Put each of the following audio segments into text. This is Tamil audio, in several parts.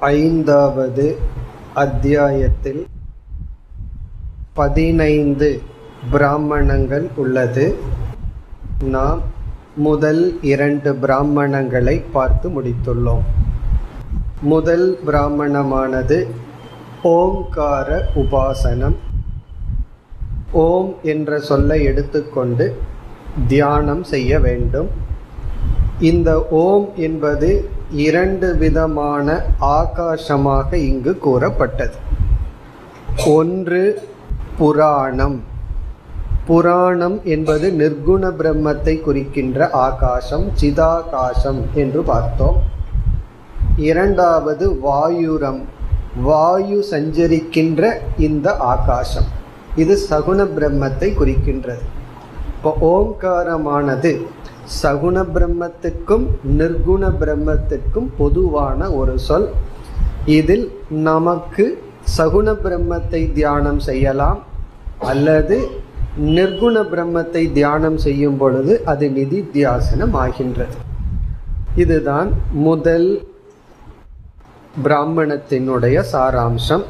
ஐந்தாவது அத்தியாயத்தில் 15 பிராமணங்கள் உள்ளது. நாம் முதல் 2 பிராமணங்களை பார்த்து முடித்துள்ளோம். முதல் பிராமணமானது ஓம்கார உபாசனம். ஓம் என்ற சொல்லை எடுத்துக்கொண்டு தியானம் செய்ய வேண்டும். இந்த ஓம் என்பது 2 விதமான ஆகாசமாக இங்கு கூறப்பட்டது. ஒன்று புராணம். புராணம் என்பது நிர்குண பிரம்மத்தை குறிக்கின்ற ஆகாசம், சிதாகாசம் என்று பார்த்தோம். இரண்டாவது வாயுரம், வாயு சஞ்சரிக்கின்ற இந்த ஆகாசம், இது சகுண பிரம்மத்தை குறிக்கின்றது. இப்போ ஓங்காரமானது சகுண பிரம்மத்துக்கும் நிர்குண பிரம்மத்துக்கும் பொதுவான ஒரு சொல். இதில் நமக்கு சகுண பிரம்மத்தை தியானம் செய்யலாம், அல்லது நிர்குண பிரம்மத்தை தியானம் செய்யும் பொழுது அது நிதித்தியாசனம் ஆகின்றது. இதுதான் முதல் பிராமணத்தினுடைய சாராம்சம்.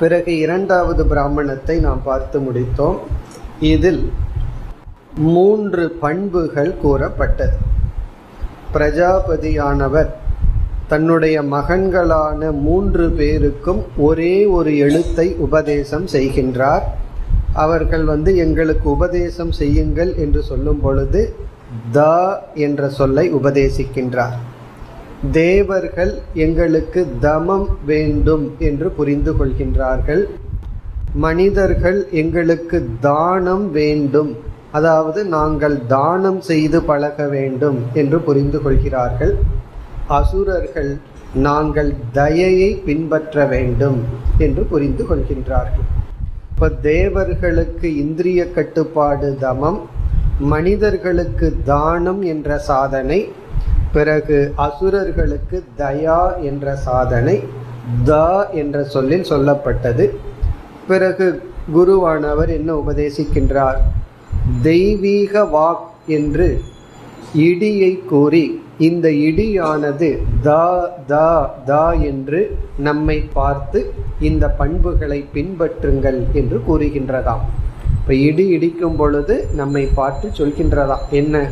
பிறகு இரண்டாவது பிராமணத்தை நாம் பார்த்து முடித்தோம். இதில் 3 பண்புகள் கூறப்பட்டது. பிரஜாபதியானவர் தன்னுடைய மகன்களான 3 பேருக்கும் ஒரே ஒரு எழுத்தை உபதேசம் செய்கின்றார். அவர்கள் எங்களுக்கு உபதேசம் செய்யுங்கள் என்று சொல்லும் பொழுது த என்ற சொல்லை உபதேசிக்கின்றார். தேவர்கள் எங்களுக்கு தமம் வேண்டும் என்று புரிந்து கொள்கின்றார்கள். மனிதர்கள் எங்களுக்கு தானம் வேண்டும், அதாவது நாங்கள் தானம் செய்து பழக வேண்டும் என்று புரிந்து கொள்கிறார்கள். அசுரர்கள் நாங்கள் தயையை பின்பற்ற வேண்டும் என்று புரிந்து கொள்கின்றார்கள். இப்போ தேவர்களுக்கு இந்திரிய கட்டுப்பாடு தமம், மனிதர்களுக்கு தானம் என்ற சாதனை, பிறகு அசுரர்களுக்கு தயா என்ற சாதனை த என்ற சொல்லில் சொல்லப்பட்டது. பிறகு குருவானவர் என்ன உபதேசிக்கின்றார்? தெய்வீக வாக் என்று இடியை கூறி, இந்த இடியானது தா தா தா என்று நம்மை பார்த்து இந்த பண்புகளை பின்பற்றுங்கள் என்று கூறுகின்றதாம். இப்போ இடி இடிக்கும் பொழுது நம்மை பார்த்து சொல்கின்றதாம், என்ன?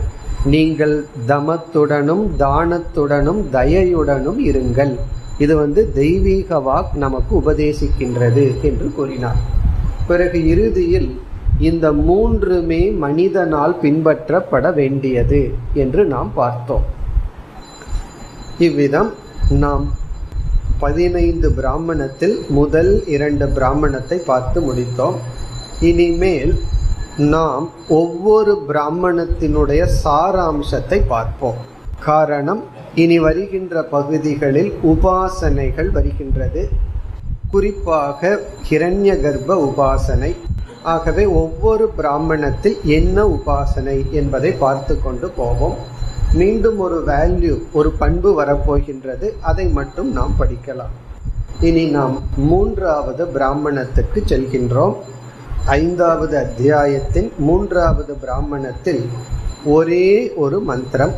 நீங்கள் தமத்துடனும் தானத்துடனும் தயையுடனும் இருங்கள். இது தெய்வீக வாக் நமக்கு உபதேசிக்கின்றது என்று கூறினார். பிறகு இறுதியில் இந்த 3மே மனிதனால் பின்பற்றப்பட வேண்டியது என்று நாம் பார்த்தோம். இவ்விதம் நாம் 15 பிராமணத்தில் முதல் 2 பிராமணத்தை பார்த்து முடித்தோம். இனிமேல் நாம் ஒவ்வொரு பிராமணத்தினுடைய சாராம்சத்தை பார்ப்போம். காரணம், இனி வருகின்ற பகுதிகளில் உபாசனைகள் வருகின்றது, குறிப்பாக ஹிரண்ய கர்ப்ப உபாசனை. ஆகவே ஒவ்வொரு பிராமணத்தில் என்ன உபாசனை என்பதை பார்த்து கொண்டு போவோம். மீண்டும் ஒரு வேல்யூ, ஒரு பண்பு வரப்போகின்றது, அதை மட்டும் நாம் படிக்கலாம். இனி நாம் 3வது பிராமணத்துக்கு செல்கின்றோம். 5வது அத்தியாயத்தின் 3வது பிராமணத்தில் ஒரே ஒரு மந்திரம்.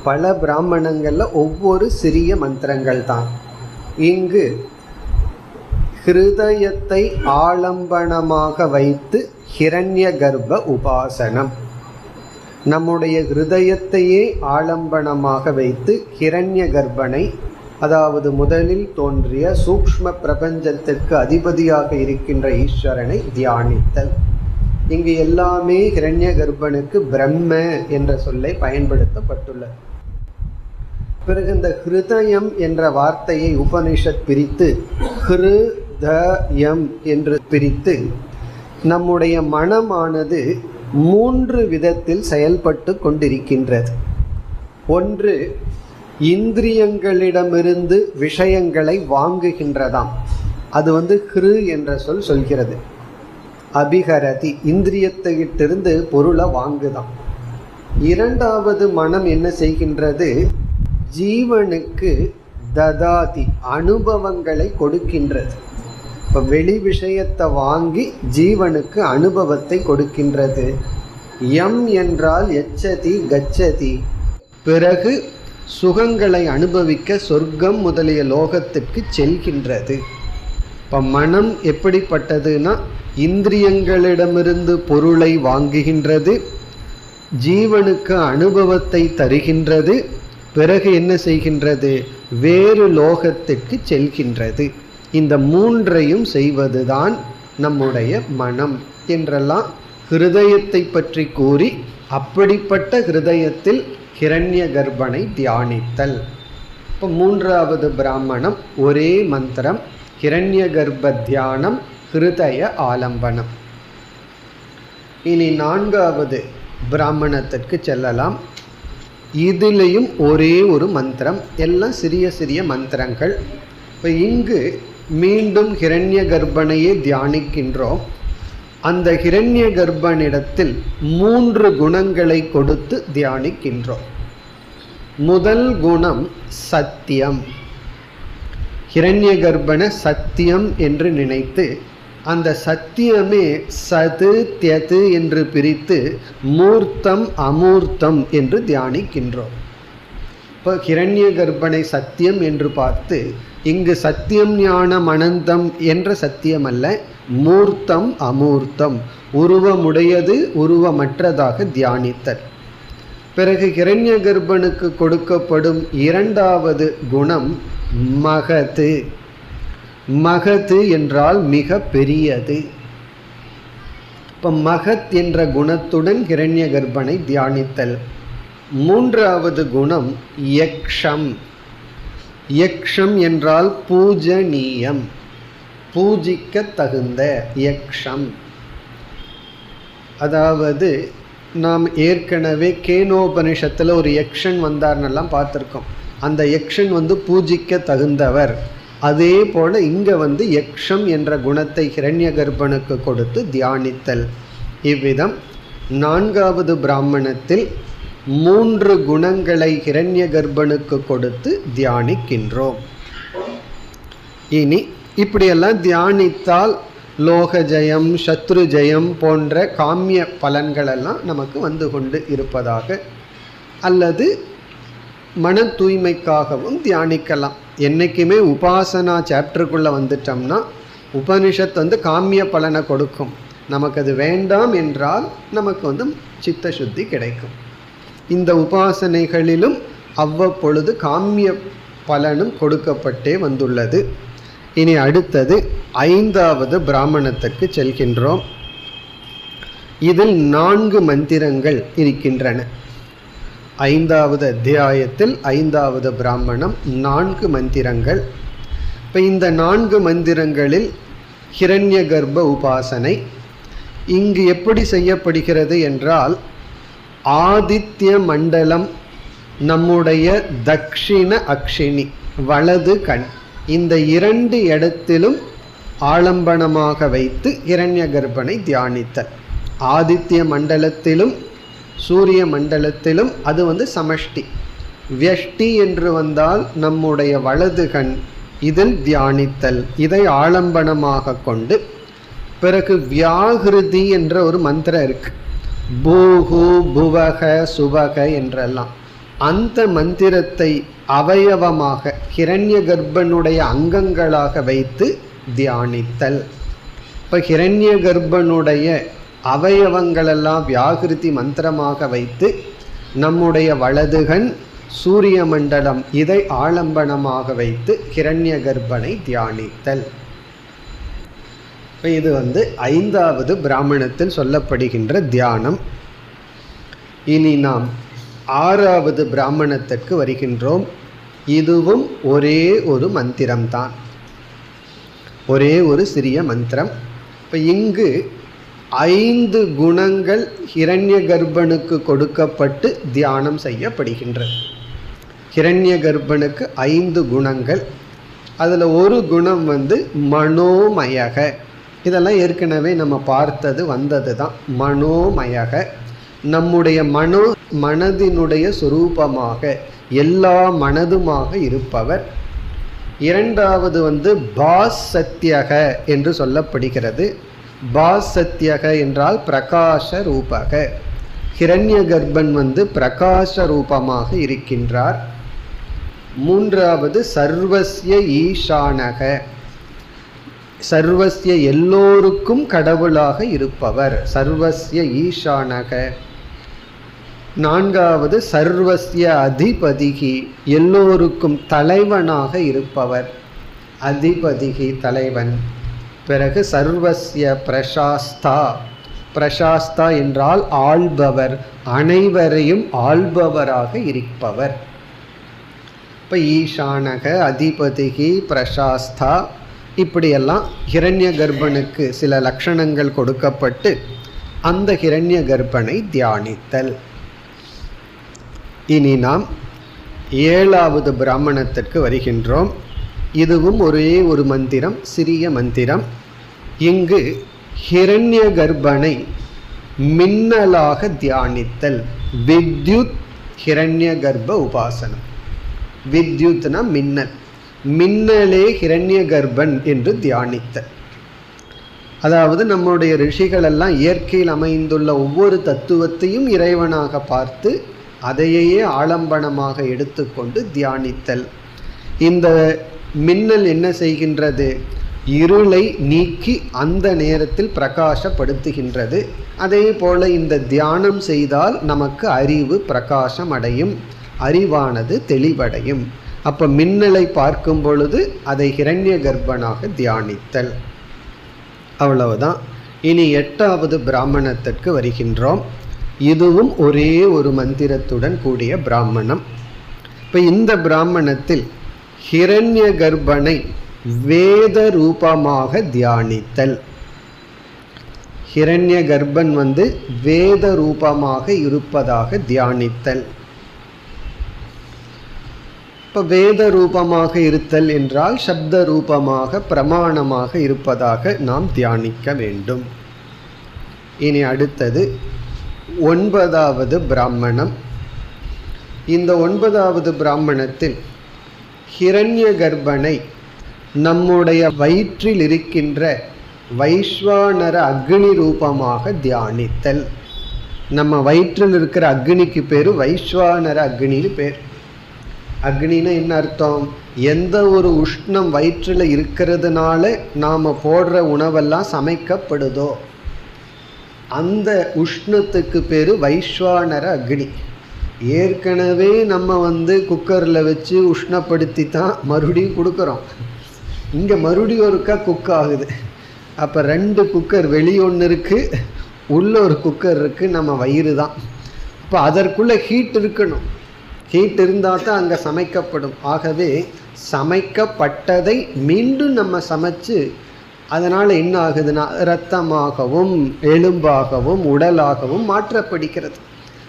பல பிராமணங்கள்ல ஒவ்வொரு சிறிய மந்திரங்கள் தான். இங்கு ஹிருதயத்தை ஆலம்பனமாக வைத்து ஹிரண்ய கர்ப்ப உபாசனம், நம்முடைய ஹிருதயத்தையே ஆலம்பனமாக வைத்து ஹிரண்ய கர்ப்பனை, அதாவது முதலில் தோன்றிய சூக்ஷ்ம பிரபஞ்சத்திற்கு அதிபதியாக இருக்கின்ற ஈஸ்வரனை தியானித்தல். இங்கு எல்லாமே ஹிரண்ய கர்ப்பனுக்கு பிரம்ம என்ற சொல்லை பயன்படுத்தப்பட்டுள்ளது. பிறகு இந்த ஹிருதயம் என்ற வார்த்தையை உபனிஷத் பிரித்து ஹிருதயம் என்று பிரித்து, நம்முடைய மனமானது 3 விதத்தில் செயல்பட்டு கொண்டிருக்கின்றது. ஒன்று, இந்திரியங்களிடமிருந்து விஷயங்களை வாங்குகின்றதாம். அது ஹிரு என்ற சொல் சொல்கிறது. அபிகரதி, இந்திரியத்திலிருந்து பொருளை வாங்குதான். இரண்டாவது மனம் என்ன செய்கின்றது? ஜீவனுக்கு ததாதி, அனுபவங்களை கொடுக்கின்றது. இப்போ வெளி விஷயத்தை வாங்கி ஜீவனுக்கு அனுபவத்தை கொடுக்கின்றது. யம் என்றால் எச்சதி கச்சதி. பிறகு சுகங்களை அனுபவிக்க சொர்க்கம் முதலிய லோகத்திற்கு செல்கின்றது. இப்போ மனம் எப்படிப்பட்டதுன்னா இந்திரியங்களிடமிருந்து பொருளை வாங்குகின்றது, ஜீவனுக்கு அனுபவத்தை தருகின்றது, பிறகு என்ன செய்கின்றது, வேறு லோகத்திற்கு செல்கின்றது. இந்த மூன்றையும் செய்வதுதான் நம்முடைய மனம் என்றெல்லாம் ஹிருதயத்தை பற்றி கூறி, அப்படிப்பட்ட ஹிருதயத்தில் ஹிரண்ய கர்ப்பனை தியானித்தல். இப்போ மூன்றாவது பிராமணம் ஒரே மந்திரம், ஹிரண்ய கர்ப்ப தியானம், ஹிருதய ஆலம்பனம். இனி நான்காவது பிராமணத்திற்கு செல்லலாம். இதிலையும் ஒரே ஒரு மந்திரம், எல்லாம் சிறிய சிறிய மந்திரங்கள். இப்போ இங்கு மீண்டும் ஹிரண்ய கர்ப்பனையே தியானிக்கின்றோம். அந்த ஹிரண்ய கர்ப்பனிடத்தில் 3 குணங்களை கொடுத்து தியானிக்கின்றோம். முதல் குணம் சத்தியம். ஹிரண்ய கர்ப்பனை சத்தியம் என்று நினைத்து அந்த சத்தியமே சது தியது என்று பிரித்து மூர்த்தம் அமூர்த்தம் என்று தியானிக்கின்றோம். இப்போ ஹிரண்ய கர்ப்பனை சத்தியம் என்று பார்த்து இங்கு சத்தியம் ஞானம் அனந்தம் என்ற சத்தியம் அல்ல, மூர்த்தம் அமூர்த்தம், உருவமுடையது உருவமற்றதாக தியானித்தல். பிறகு ஹிரண்ய கர்ப்பனுக்கு கொடுக்கப்படும் இரண்டாவது குணம் மகது. மகது என்றால் மிக பெரியது. இப்போ மகத் என்ற குணத்துடன் ஹிரண்ய கர்ப்பனை தியானித்தல். மூன்றாவது குணம் யக்ஷம். யக்ஷம் என்றால் பூஜனீயம், பூஜிக்க தகுந்த யக்ஷம். அதாவது நாம் ஏற்கனவே கேனோபனிஷத்தில் ஒரு யக்ஷன் வந்தார்னெல்லாம் பார்த்துருக்கோம். அந்த யக்ஷன் பூஜிக்க தகுந்தவர். அதே போல் இங்கே யக்ஷம் என்ற குணத்தை ஹிரண்ய கர்ப்பனுக்கு கொடுத்து தியானித்தல். இவ்விதம் நான்காவது பிராமணத்தில் 3 குணங்களை ஹிரண்ய கர்ப்பனுக்கு கொடுத்து தியானிக்கின்றோம். இனி இப்படியெல்லாம் தியானித்தால் லோக ஜெயம், சத்ரு ஜெயம் போன்ற காமிய பலன்களெல்லாம் நமக்கு வந்து கொண்டு இருப்பதாக, அல்லது மன தூய்மைக்காகவும் தியானிக்கலாம். என்றைக்குமே உபாசனா சாப்டருக்குள்ளே வந்துட்டோம்னா உபனிஷத் காமிய பலனை கொடுக்கும். நமக்கு அது வேண்டாம் என்றால் நமக்கு சித்த சுத்தி கிடைக்கும். இந்த உபாசனைகளிலும் அவ்வப்பொழுது காமிய பலனும் கொடுக்கப்பட்டே வந்துள்ளது. இனி அடுத்தது 5வது பிராமணத்திற்கு செல்கின்றோம். இதில் 4 மந்திரங்கள் இருக்கின்றன. 5வது அத்தியாயத்தில் 5வது பிராமணம் 4 மந்திரங்கள். இப்போ இந்த 4 மந்திரங்களில் ஹிரண்ய கர்ப்ப உபாசனை இங்கு எப்படி செய்யப்படுகிறது என்றால், ஆதித்ய மண்டலம், நம்முடைய தக்ஷிண அக்ஷினி வலது கண், இந்த 2 இடத்திலும் ஆலம்பனமாக வைத்து ஹிரண்ய கர்ப்பனை தியானித்தல். ஆதித்ய மண்டலத்திலும் சூரிய மண்டலத்திலும் அது சமஷ்டி. வியஷ்டி என்று வந்தால் நம்முடைய வலது கண், இதில் தியானித்தல். இதை ஆலம்பனமாக கொண்டு பிறகு வியாகிருதி என்ற ஒரு மந்திரம் இருக்கு. பூஹு புவக சுவக என்றெல்லாம் அந்த மந்திரத்தை அவயவமாக ஹிரண்ய கர்ப்பனுடைய அங்கங்களாக வைத்து தியானித்தல். இப்போ ஹிரண்ய கர்ப்பனுடைய அவயவங்களெல்லாம் வியாகிருதி மந்திரமாக வைத்து நம்முடைய வலதுகன் சூரிய மண்டலம் இதை ஆலம்பனமாக வைத்து ஹிரண்ய கர்ப்பனை தியானித்தல். இது 5வது பிராமணத்தில் சொல்லப்படுகின்ற தியானம். இனி நாம் 6வது பிராமணத்திற்கு வருகின்றோம். இதுவும் ஒரே ஒரு மந்திரம்தான், ஒரே ஒரு சிறிய மந்திரம். இப்போ இங்கு 5 குணங்கள் ஹிரண்ய கர்ப்பனுக்கு கொடுக்கப்பட்டு தியானம் செய்யப்படுகின்றது. ஹிரண்ய கர்ப்பனுக்கு 5 குணங்கள். அதில் ஒரு குணம் மனோமயக. இதெல்லாம் ஏற்கனவே நம்ம பார்த்தது வந்தது தான். மனோமயக, நம்முடைய மனதினுடைய சுரூபமாக எல்லா மனதுமாக இருப்பவர். இரண்டாவது பாசத்யக என்று சொல்லப்படுகிறது. பாசத்யக என்றால் பிரகாச ரூபக. ஹிரண்ய கர்ப்பன் பிரகாச ரூபமாக இருக்கின்றார். மூன்றாவது சர்வஸ்ய ஈசானக, சர்வஸ்ய எல்லோருக்கும் கடவுளாக இருப்பவர், சர்வஸ்ய ஈசானக. நான்காவது சர்வஸ்ய அதிபதிகி, எல்லோருக்கும் தலைவனாக இருப்பவர், அதிபதிகி தலைவன். பிறகு சர்வஸ்ய பிரசாஸ்தா, பிரசாஸ்தா என்றால் ஆள்பவர், அனைவரையும் ஆள்பவராக இருப்பவர். இப்போ ஈசானக, அதிபதிகி, பிரசாஸ்தா, இப்படியெல்லாம் ஹிரண்ய கர்ப்பனுக்கு சில லட்சணங்கள் கொடுக்கப்பட்டு அந்த ஹிரண்ய கர்ப்பனை தியானித்தல். இனி நாம் 7வது பிராமணத்திற்கு வருகின்றோம். இதுவும் ஒரே ஒரு மந்திரம், சிறிய மந்திரம். இங்கு ஹிரண்ய கர்ப்பனை மின்னலாக தியானித்தல், வித்யுத் ஹிரண்ய கர்ப்ப உபாசனம். வித்யுத்னா மின்னல், மின்னலே ஹிரண்ய கர்ப்பன் என்று தியானித்தல். அதாவது நம்முடைய ரிஷிகள் எல்லாம் இயற்கையில் அமைந்துள்ள ஒவ்வொரு தத்துவத்தையும் இறைவனாக பார்த்து அதையே ஆலம்பனமாக எடுத்துக்கொண்டு தியானித்தல். இந்த மின்னல் என்ன செய்கின்றது? இருளை நீக்கி அந்த நேரத்தில் பிரகாசப்படுத்துகின்றது. அதே போல இந்த தியானம் செய்தால் நமக்கு அறிவு பிரகாசம் அடையும், அறிவானது தெளிவடையும். அப்போ மின்னலை பார்க்கும் பொழுது அதை ஹிரண்ய கர்ப்பனாக தியானித்தல். அவ்வளவுதான். இனி 8வது பிராமணத்திற்கு வருகின்றோம். இதுவும் ஒரே ஒரு மந்திரத்துடன் கூடிய பிராமணம். இப்போ இந்த பிராமணத்தில் ஹிரண்ய கர்ப்பனை வேத ரூபமாக தியானித்தல். ஹிரண்ய கர்ப்பன் வேத ரூபமாக இருப்பதாக தியானித்தல். இப்போ வேத ரூபமாக இருத்தல் என்றால் சப்த ரூபமாக பிரமாணமாக இருப்பதாக நாம் தியானிக்க வேண்டும். இனி அடுத்தது 9வது பிராமணம். இந்த 9வது பிராமணத்தில் ஹிரண்ய கர்ப்பனை நம்முடைய வயிற்றில் இருக்கின்ற வைஸ்வானர அக்னி ரூபமாக தியானித்தல். நம்ம வயிற்றில் இருக்கிற அக்னிக்கு பேர் வைஸ்வானர அக்னின்னு பேர். அக்னின்னா என்ன அர்த்தம்? எந்த ஒரு உஷ்ணம் வயிற்றில் இருக்கிறதுனால நாம் போடுற உணவெல்லாம் சமைக்கப்படுதோ அந்த உஷ்ணத்துக்கு பேர் வைஸ்வானர அக்னி. ஏற்கனவே நம்ம குக்கரில் வச்சு உஷ்ணப்படுத்தி தான் மறுபடியும் கொடுக்குறோம். இங்கே மறுபடியும் ஒருக்கா குக் ஆகுது. அப்போ 2 குக்கர், வெளியே ஒன்று இருக்குது, உள்ள ஒரு குக்கர் இருக்குது, நம்ம வயிறு தான். அப்போ அதற்குள்ளே ஹீட் இருக்கணும். ஹீட் இருந்தால் தான் அங்கே சமைக்கப்படும். ஆகவே சமைக்கப்பட்டதை மீண்டும் நம்ம சமைச்சு அதனால் என்ன ஆகுதுன்னா இரத்தமாகவும் எலும்பாகவும் உடலாகவும் மாற்றப்படுகிறது.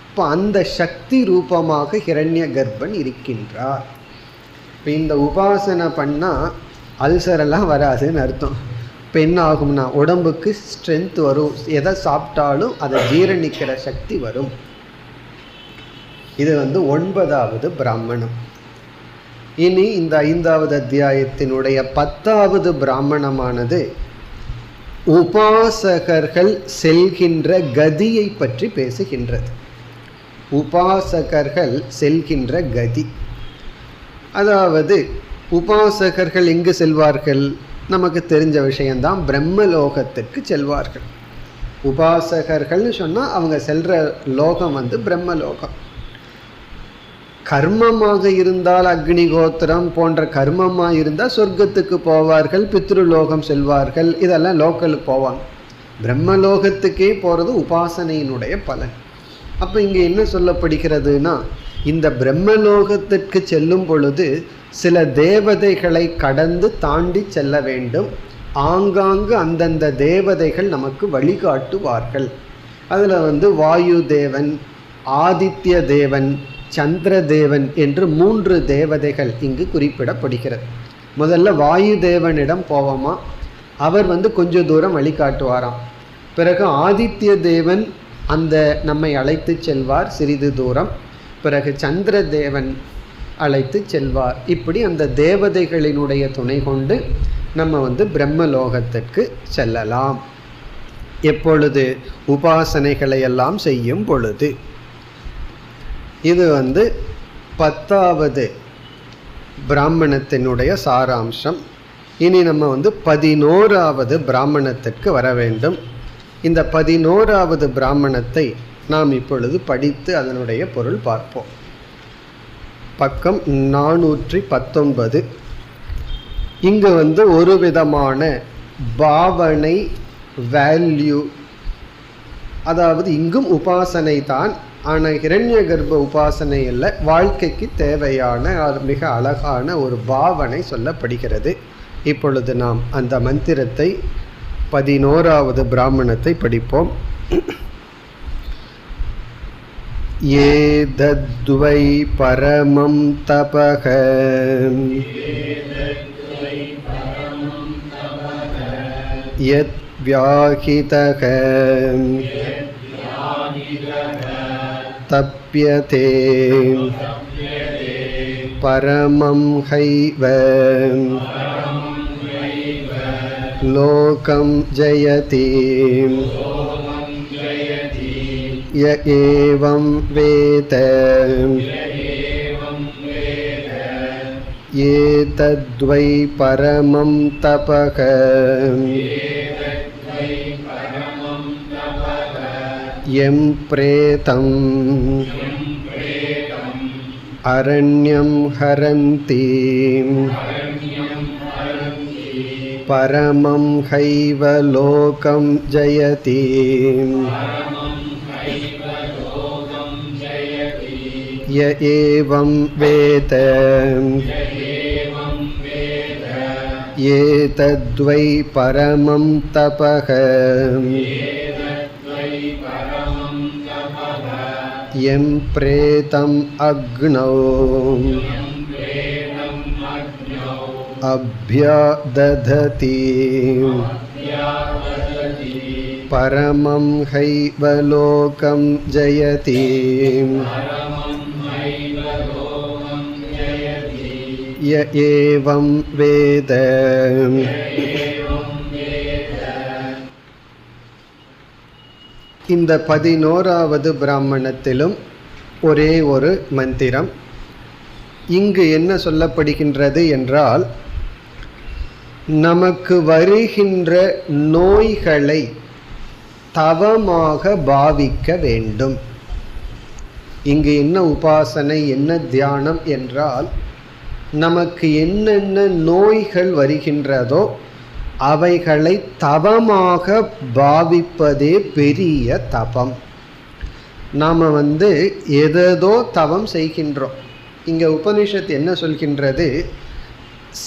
இப்போ அந்த சக்தி ரூபமாக ஹிரண்ய கர்ப்பன் இருக்கின்றார். இப்போ இந்த உபாசனை பண்ணால் அல்சரெல்லாம் வராதுன்னு அர்த்தம். இப்போ என்ன ஆகும்னா உடம்புக்கு ஸ்ட்ரென்த் வரும், எதை சாப்பிட்டாலும் அதை ஜீரணிக்கிற சக்தி வரும். இது 9வது பிராமணம். இனி இந்த 5வது அத்தியாயத்தினுடைய 10வது பிராமணமானது உபாசகர்கள் செல்கின்ற கதியை பற்றி பேசுகின்றது. உபாசகர்கள் செல்கின்ற கதி, அதாவது உபாசகர்கள் எங்கு செல்வார்கள்? நமக்கு தெரிஞ்ச விஷயந்தான், பிரம்மலோகத்திற்கு செல்வார்கள். உபாசகர்கள்னு சொன்னால் அவங்க செல்கிற லோகம் பிரம்மலோகம். கர்மமாக இருந்தால் அக்னிகோத்திரம் போன்ற கர்மமாக இருந்தால் சொர்க்கத்துக்கு போவார்கள், பித்ருலோகம் செல்வார்கள், இதெல்லாம் லோக்கலுக்கு போவாங்க. பிரம்மலோகத்துக்கே போகிறது உபாசனையினுடைய பலன். அப்போ இங்கே என்ன சொல்லப்படுகிறதுனா, இந்த பிரம்மலோகத்திற்கு செல்லும் பொழுது சில தேவதைகளை கடந்து தாண்டி செல்ல வேண்டும். ஆங்காங்கு அந்தந்த தேவதைகள் நமக்கு வழிகாட்டுவார்கள். அதில் வாயு தேவன், ஆதித்ய தேவன், சந்திர தேவன் என்று 3 தேவதைகள் இங்கு குறிப்பிடப்படுகிறது. முதல்ல வாயு தேவனிடம் போவோமா, அவர் கொஞ்சம் தூரம் வழிகாட்டுவாராம். பிறகு ஆதித்ய தேவன் நம்மை அழைத்து செல்வார் சிறிது தூரம். பிறகு சந்திர தேவன் அழைத்து செல்வார். இப்படி அந்த தேவதைகளினுடைய துணை கொண்டு நம்ம பிரம்மலோகத்திற்கு செல்லலாம். எப்பொழுது? உபாசனைகளை எல்லாம் செய்யும் பொழுது. இது 10வது பிராமணத்தினுடைய சாராம்சம். இனி நம்ம 11வது பிராமணத்திற்கு வர வேண்டும். இந்த 11வது பிராமணத்தை நாம் இப்பொழுது படித்து அதனுடைய பொருள் பார்ப்போம். பக்கம் 419. இங்கு ஒரு விதமான பாவனை, வேல்யூ, அதாவது இங்கும் உபாசனை தான், ஆனால் ஹிரண்ய கர்ப்ப உபாசனை அல்ல, வாழ்க்கைக்கு தேவையான மிக அழகான ஒரு பாவனை சொல்லப்படுகிறது. இப்பொழுது நாம் அந்த மந்திரத்தை 11வது பிராமணத்தை படிப்போம். ஏதத்வை பரமம் தபக யத் வியாஹிதக தப்யதே பரமம் ஹைவ லோகம் ஜயதி ய ஏவம் வேத ஏதத்வை பரமம் தபக யம் ப்ரேதம் அரண்யம் ஹரந்தி பரமம் ஹைவ லோகம் ஜயதி ய ஏவம் வேத ஏதத்வை பரமம் தபக யம் ப்ரேதம் அக்னௌ அப்யாதததி பரமம் ஹைவ லோகம் ஜயதி ய ஏவம் வேத. இந்த 11வது பிராமணத்திலும் ஒரே ஒரு மந்திரம். இங்கு என்ன சொல்லப்படுகின்றது என்றால், நமக்கு வருகின்ற நோய்களை தவமாக பாவிக்க வேண்டும். இங்கு என்ன உபாசனை, என்ன தியானம் என்றால், நமக்கு என்னென்ன நோய்கள் வருகின்றதோ அவைகளை தவமாக பாவிப்பதே பெரிய தபம். நாம் ஏதேதோ தவம் செய்கின்றோம். இங்கே உபனிஷத்து என்ன சொல்கின்றது,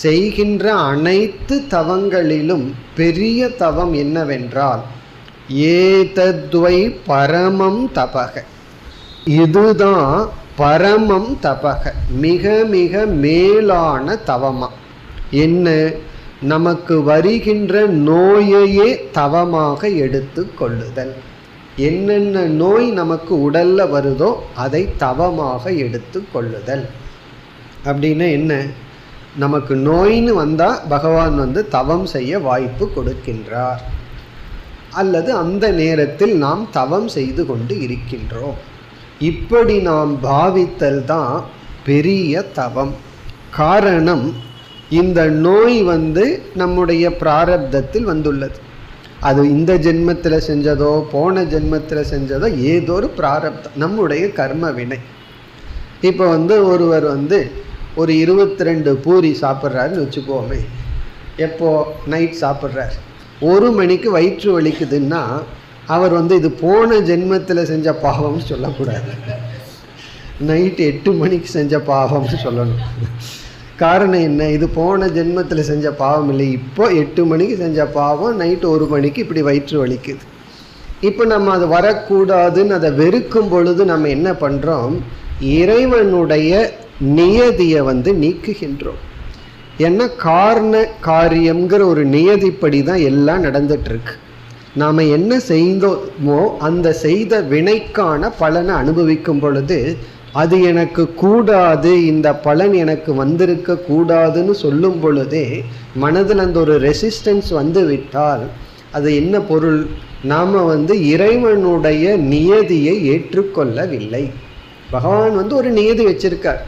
செய்கின்ற அனைத்து தவங்களிலும் பெரிய தவம் என்னவென்றால் ஏதத்வை பரமம் தபக, இதுதான் பரமம் தபக, மிக மிக மேலான தவமா. என்ன, நமக்கு வருகின்ற நோயையே தவமாக எடுத்து கொள்ளுதல். என்னென்ன நோய் நமக்கு உடல்ல வருதோ அதை தவமாக எடுத்து கொள்ளுதல். அப்படின்னா என்ன, நமக்கு நோயின்னு வந்தால் பகவான் தவம் செய்ய வாய்ப்பு கொடுக்கின்றார், அல்லது அந்த நேரத்தில் நாம் தவம் செய்து கொண்டு இருக்கின்றோம். இப்படி நாம் பாவித்தல் தான் பெரிய தவம். காரணம், இந்த நோய் நம்முடைய பிராரப்தத்தில் வந்துள்ளது. அது இந்த ஜென்மத்தில் செஞ்சதோ போன ஜென்மத்தில் செஞ்சதோ ஏதோ ஒரு பிராரப்தம், நம்முடைய கர்ம வினை. இப்போ ஒருவர் ஒரு 22 பூரி சாப்பிட்றாருன்னு வச்சுக்கோமே. எப்போ நைட் சாப்பிட்றார், 1 மணிக்கு வயிற்று வலிக்குதுன்னா அவர் இது போன ஜென்மத்தில் செஞ்ச பாவம்னு சொல்லக்கூடாது, நைட்டு 8 மணிக்கு செஞ்ச பாவம்னு சொல்லணும். காரணம் என்ன, இது போன ஜென்மத்தில் செஞ்ச பாவம் இல்லை, இப்போ 8 மணிக்கு செஞ்ச பாவம் நைட்டு 1 மணிக்கு இப்படி வயிற்று வலிக்குது. இப்போ நம்ம அது வரக்கூடாதுன்னு அதை வெறுக்கும் பொழுது நம்ம என்ன பண்ணுறோம், இறைவனுடைய நியதியை நீக்குகின்றோம். ஏன்னா காரண காரியம்ங்கிற ஒரு நியதிப்படி தான் எல்லாம் நடந்துட்டுருக்கு. நாம் என்ன செய்தோமோ அந்த செய்த வினைக்கான பலனை அனுபவிக்கும் பொழுது அது எனக்கு கூடாது, இந்த பலன் எனக்கு வந்திருக்க கூடாதுன்னு சொல்லும் பொழுதே மனதில் அந்த ஒரு ரெசிஸ்டன்ஸ் விட்டால் அது என்ன பொருள், நாம் இறைவனுடைய நியதியை ஏற்றுக்கொள்ளவில்லை. பகவான் ஒரு நியதி வச்சிருக்கார்,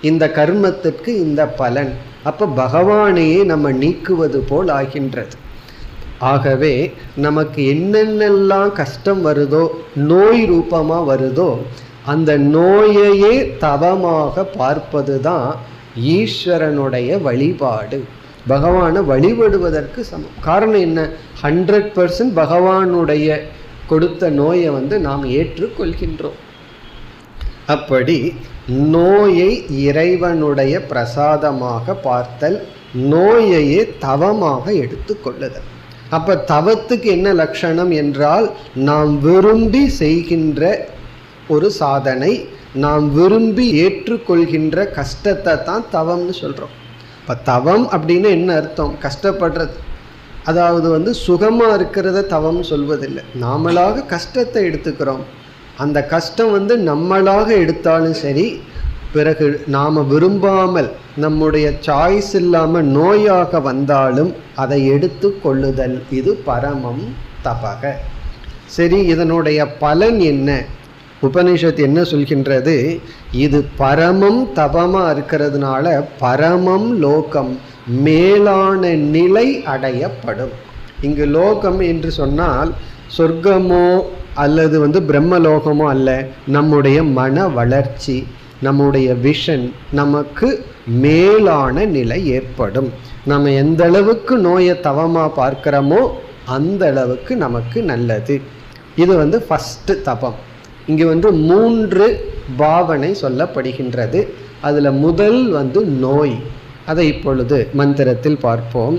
இந்த கர்மத்திற்கு இந்த பலன். அப்ப பகவானையே நம்ம நீக்குவது போல் ஆகின்றது. ஆகவே நமக்கு என்னென்னலாம் கஷ்டம் வருதோ, நோய் ரூபமா வருதோ, அந்த நோயையே தவமாக பார்ப்பது தான் ஈஸ்வரனுடைய வழிபாடு. பகவானை வழிபடுவதற்கு சமம். காரணம் என்ன? 100% பகவானுடைய கொடுத்த நோயை நாம் ஏற்றுக்கொள்கின்றோம். அப்படி நோயை இறைவனுடைய பிரசாதமாக பார்த்தல், நோயையே தவமாக எடுத்துக்கொள்ளுதல். அப்ப தவத்துக்கு என்ன லட்சணம் என்றால், நாம் விரும்பி செய்கின்ற ஒரு சாதனை, நாம் விரும்பி ஏற்றுக்கொள்கின்ற கஷ்டத்தை தான் தவம்னு சொல்றோம். இப்ப தவம் அப்படின்னு என்ன அர்த்தம்? கஷ்டப்படுறது. அதாவது சுகமா இருக்கிறத தவம் சொல்வதில்லை. நாமளாக கஷ்டத்தை எடுத்துக்கிறோம். அந்த கஷ்டம் நம்மளாக எடுத்தாலும் சரி, பிறகு நாம விரும்பாமல் நம்முடைய சாய்ஸ் இல்லாம நோயாக வந்தாலும் அதை எடுத்து கொள்ளுதல், இது பரமம் தபக. சரி, இதனுடைய பலன் என்ன? உபனிஷத்து என்ன சொல்கின்றது? இது பரமம் தபமா இருக்கிறதுனால பரமம் லோகம், மேலான நிலை அடையப்படும். இங்கு லோகம் என்று சொன்னால் சொர்க்கமோ அல்லது பிரம்மலோகமோ அல்ல, நம்முடைய மன வளர்ச்சி, நம்முடைய விஷன், நமக்கு மேலான நிலை ஏற்படும். நம்ம எந்த அளவுக்கு நோயை தவமா பார்க்கிறோமோ அந்த அளவுக்கு நமக்கு நல்லது. இது ஃபர்ஸ்ட் தபம். இங்கு 3 பாவனை சொல்லப்படுகின்றது. அதுல முதல் நோய். அதை இப்பொழுது மந்திரத்தில் பார்ப்போம்.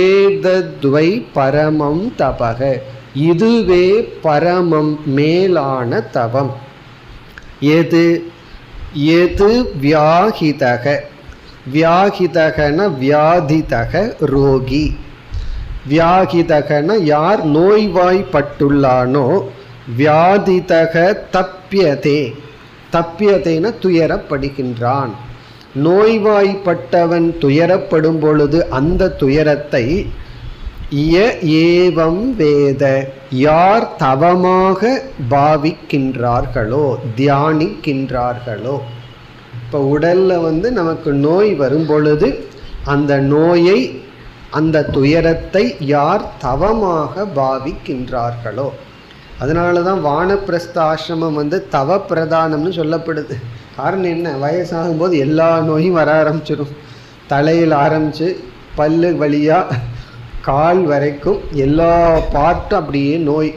ஏதத்வை பரமம் தபக, இதுவே பரமம் மேலான தவம். எது எது வியாஹிதக, வியாஹிதகன வியாதிதக ரோகி, வியாஹிதகன யார் நோய்வாய்ப்பட்டுள்ளானோ, வியாதிதக தப்பியதே, தப்பியதேன துயரப்படுகின்றான். நோய்வாய்ப்பட்டவன் துயரப்படும் பொழுது அந்த துயரத்தை ஏவம் வேத, யார் தவமாக பாவிக்கின்றார்களோ, தியானிக்கின்றார்களோ. இப்போ உடல்ல நமக்கு நோய் வரும் பொழுது அந்த நோயை, அந்த துயரத்தை யார் தவமாக பாவிக்கின்றார்களோ. அதனால தான் வானப்பிரஸ்த ஆசிரமம் தவ பிரதானம்னு சொல்லப்படுது. காரணம் என்ன? வயசாகும்போது எல்லா நோயும் வர ஆரம்பிச்சிடும். தலையில் ஆரம்பித்து பல்லு வழியாக கால் வரைக்கும் எல்லா பார்ட்டும் அப்படியே நோய்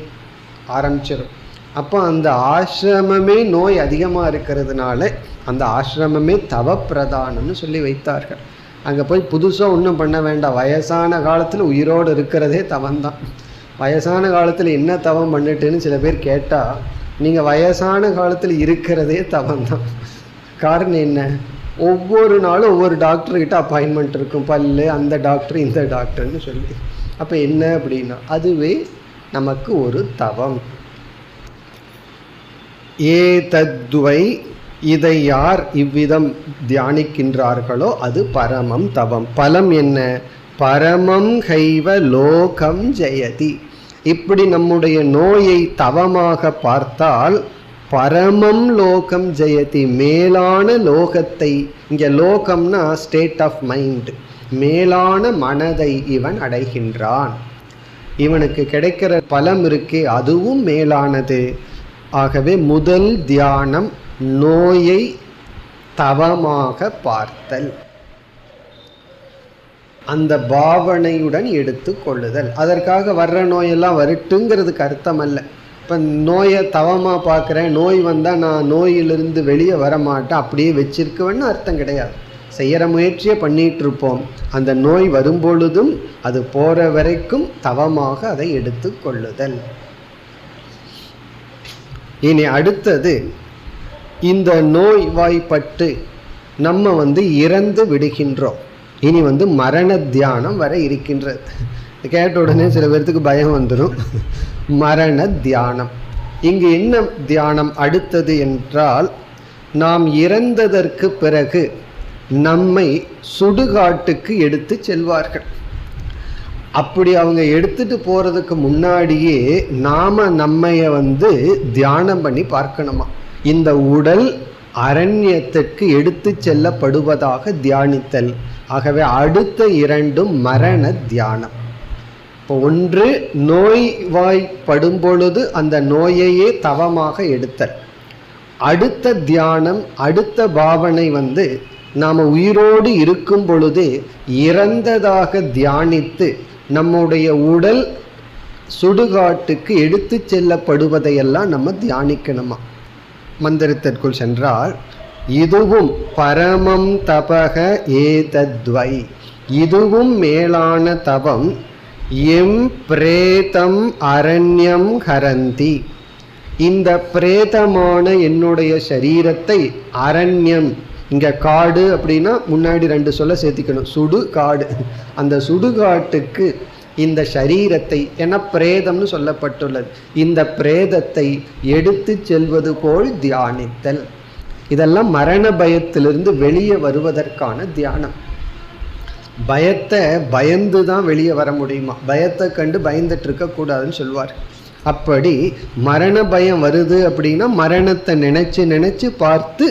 ஆரம்பிச்சிடும். அப்போ அந்த ஆசிரமமே நோய் அதிகமாக இருக்கிறதுனால அந்த ஆசிரமமே தவ பிரதானம்னு சொல்லி வைத்தார்கள். அங்கே போய் புதுசாக ஒன்றும் பண்ண வேண்டாம். வயசான காலத்தில் உயிரோடு இருக்கிறதே தவம்தான். வயசான காலத்தில் என்ன தவம் பண்ணிட்டுன்னு சில பேர் கேட்டால், நீங்கள் வயசான காலத்தில் இருக்கிறதே தவம்தான். காரணம் என்ன? ஒவ்வொரு நாளும் ஒவ்வொரு டாக்டர்கிட்ட அப்பாயின்மெண்ட் இருக்கும். பல்லு, அந்த டாக்டர், இந்த டாக்டர்னு சொல்லி. அப்போ என்ன அப்படின்னா அதுவே நமக்கு ஒரு தவம். ஏதத்வை, இதை யார் இவ்விதம் தியானிக்கின்றார்களோ அது பரமம் தவம். பலம் என்ன? பரமம் ஹைவ லோகம் ஜெயதி. இப்படி நம்முடைய நோயை தவமாக பார்த்தால் பரமம் லோகம் ஜெயதி, மேலான லோகத்தை. இங்கே லோகம்னா ஸ்டேட் ஆஃப் மைண்ட், மேலான மனதை இவன் அடைகின்றான். இவனுக்கு கிடைக்கிற பலம் இருக்கே அதுவும் மேலானது. ஆகவே முதல் தியானம் நோயை தவமாக பார்த்தல், அந்த பாவனையுடன் எடுத்து கொள்ளுதல். அதற்காக வர்ற நோயெல்லாம் வரட்டுங்கிறதுக்கு அர்த்தம் அல்ல. இப்போ நோயை தவமாக பார்க்குறேன், நோய் வந்தால் நான் நோயிலிருந்து வெளியே வரமாட்டேன் அப்படியே வச்சிருக்கவேன்னு அர்த்தம் கிடையாது. செய்கிற முயற்சியை பண்ணிகிட்டு இருப்போம். அந்த நோய் வரும்பொழுதும் அது போகிற வரைக்கும் தவமாக அதை எடுத்து கொள்ளுதல். இனி அடுத்தது, இந்த நோய்வாய்ப்பட்டு நம்ம இறந்து விடுகின்றோம். இனி மரண தியானம் வர இருக்கின்றது. கேட்ட உடனே சில பேர்த்துக்கு பயம் வந்துடும். மரண தியானம். இங்கு என்ன தியானம் அடுத்தது என்றால், நாம் இறந்ததற்கு பிறகு நம்மை சுடுகாட்டுக்கு எடுத்து செல்வார்கள். அப்படி அவங்க எடுத்துட்டு போறதுக்கு முன்னாடியே நாம நம்மைய தியானம் பண்ணி பார்க்கணுமா. இந்த உடல் அரண்யத்திற்கு எடுத்து செல்லப்படுவதாக தியானித்தல். ஆகவே அடுத்த இரண்டும் மரண தியானம். இப்போ ஒன்று நோய்வாய்ப்படும் பொழுது அந்த நோயையே தவமாக எடுத்தல். அடுத்த தியானம், அடுத்த பாவனை நாம் உயிரோடு இருக்கும் பொழுதே இறந்ததாக தியானித்து நம்முடைய உடல் சுடுகாட்டுக்கு எடுத்து செல்லப்படுவதையெல்லாம் நம்ம தியானிக்கணுமா. மந்திரத்திற்குள் சென்றால், இதுவும் பரமம் தபக ஏதத்வை, இதுவும் மேலான தவம், எம் பிரேதம் அரண்யம் ஹரந்தி, இந்த பிரேதமான என்னுடைய சரீரத்தை அரண்யம், இங்க காடு அப்படின்னா முன்னாடி 2 சொல்ல சேர்த்திக்கணும், சுடு காடு, அந்த சுடுகாட்டுக்கு இந்த சரீரத்தை, என பிரேதம்னு சொல்லப்பட்டுள்ளது, இந்த பிரேதத்தை எடுத்து செல்வது போல் தியானித்தல். இதெல்லாம் மரண பயத்திலிருந்து வெளியே வருவதற்கான தியானம். பயத்தை பயந்து தான் வெளியே வர முடியுமா? பயத்தை கண்டு பயந்துட்டு இருக்க கூடாதுன்னு சொல்வார். அப்படி மரண பயம் வருது அப்படின்னா மரணத்தை நினைச்சு நினைச்சு பார்த்து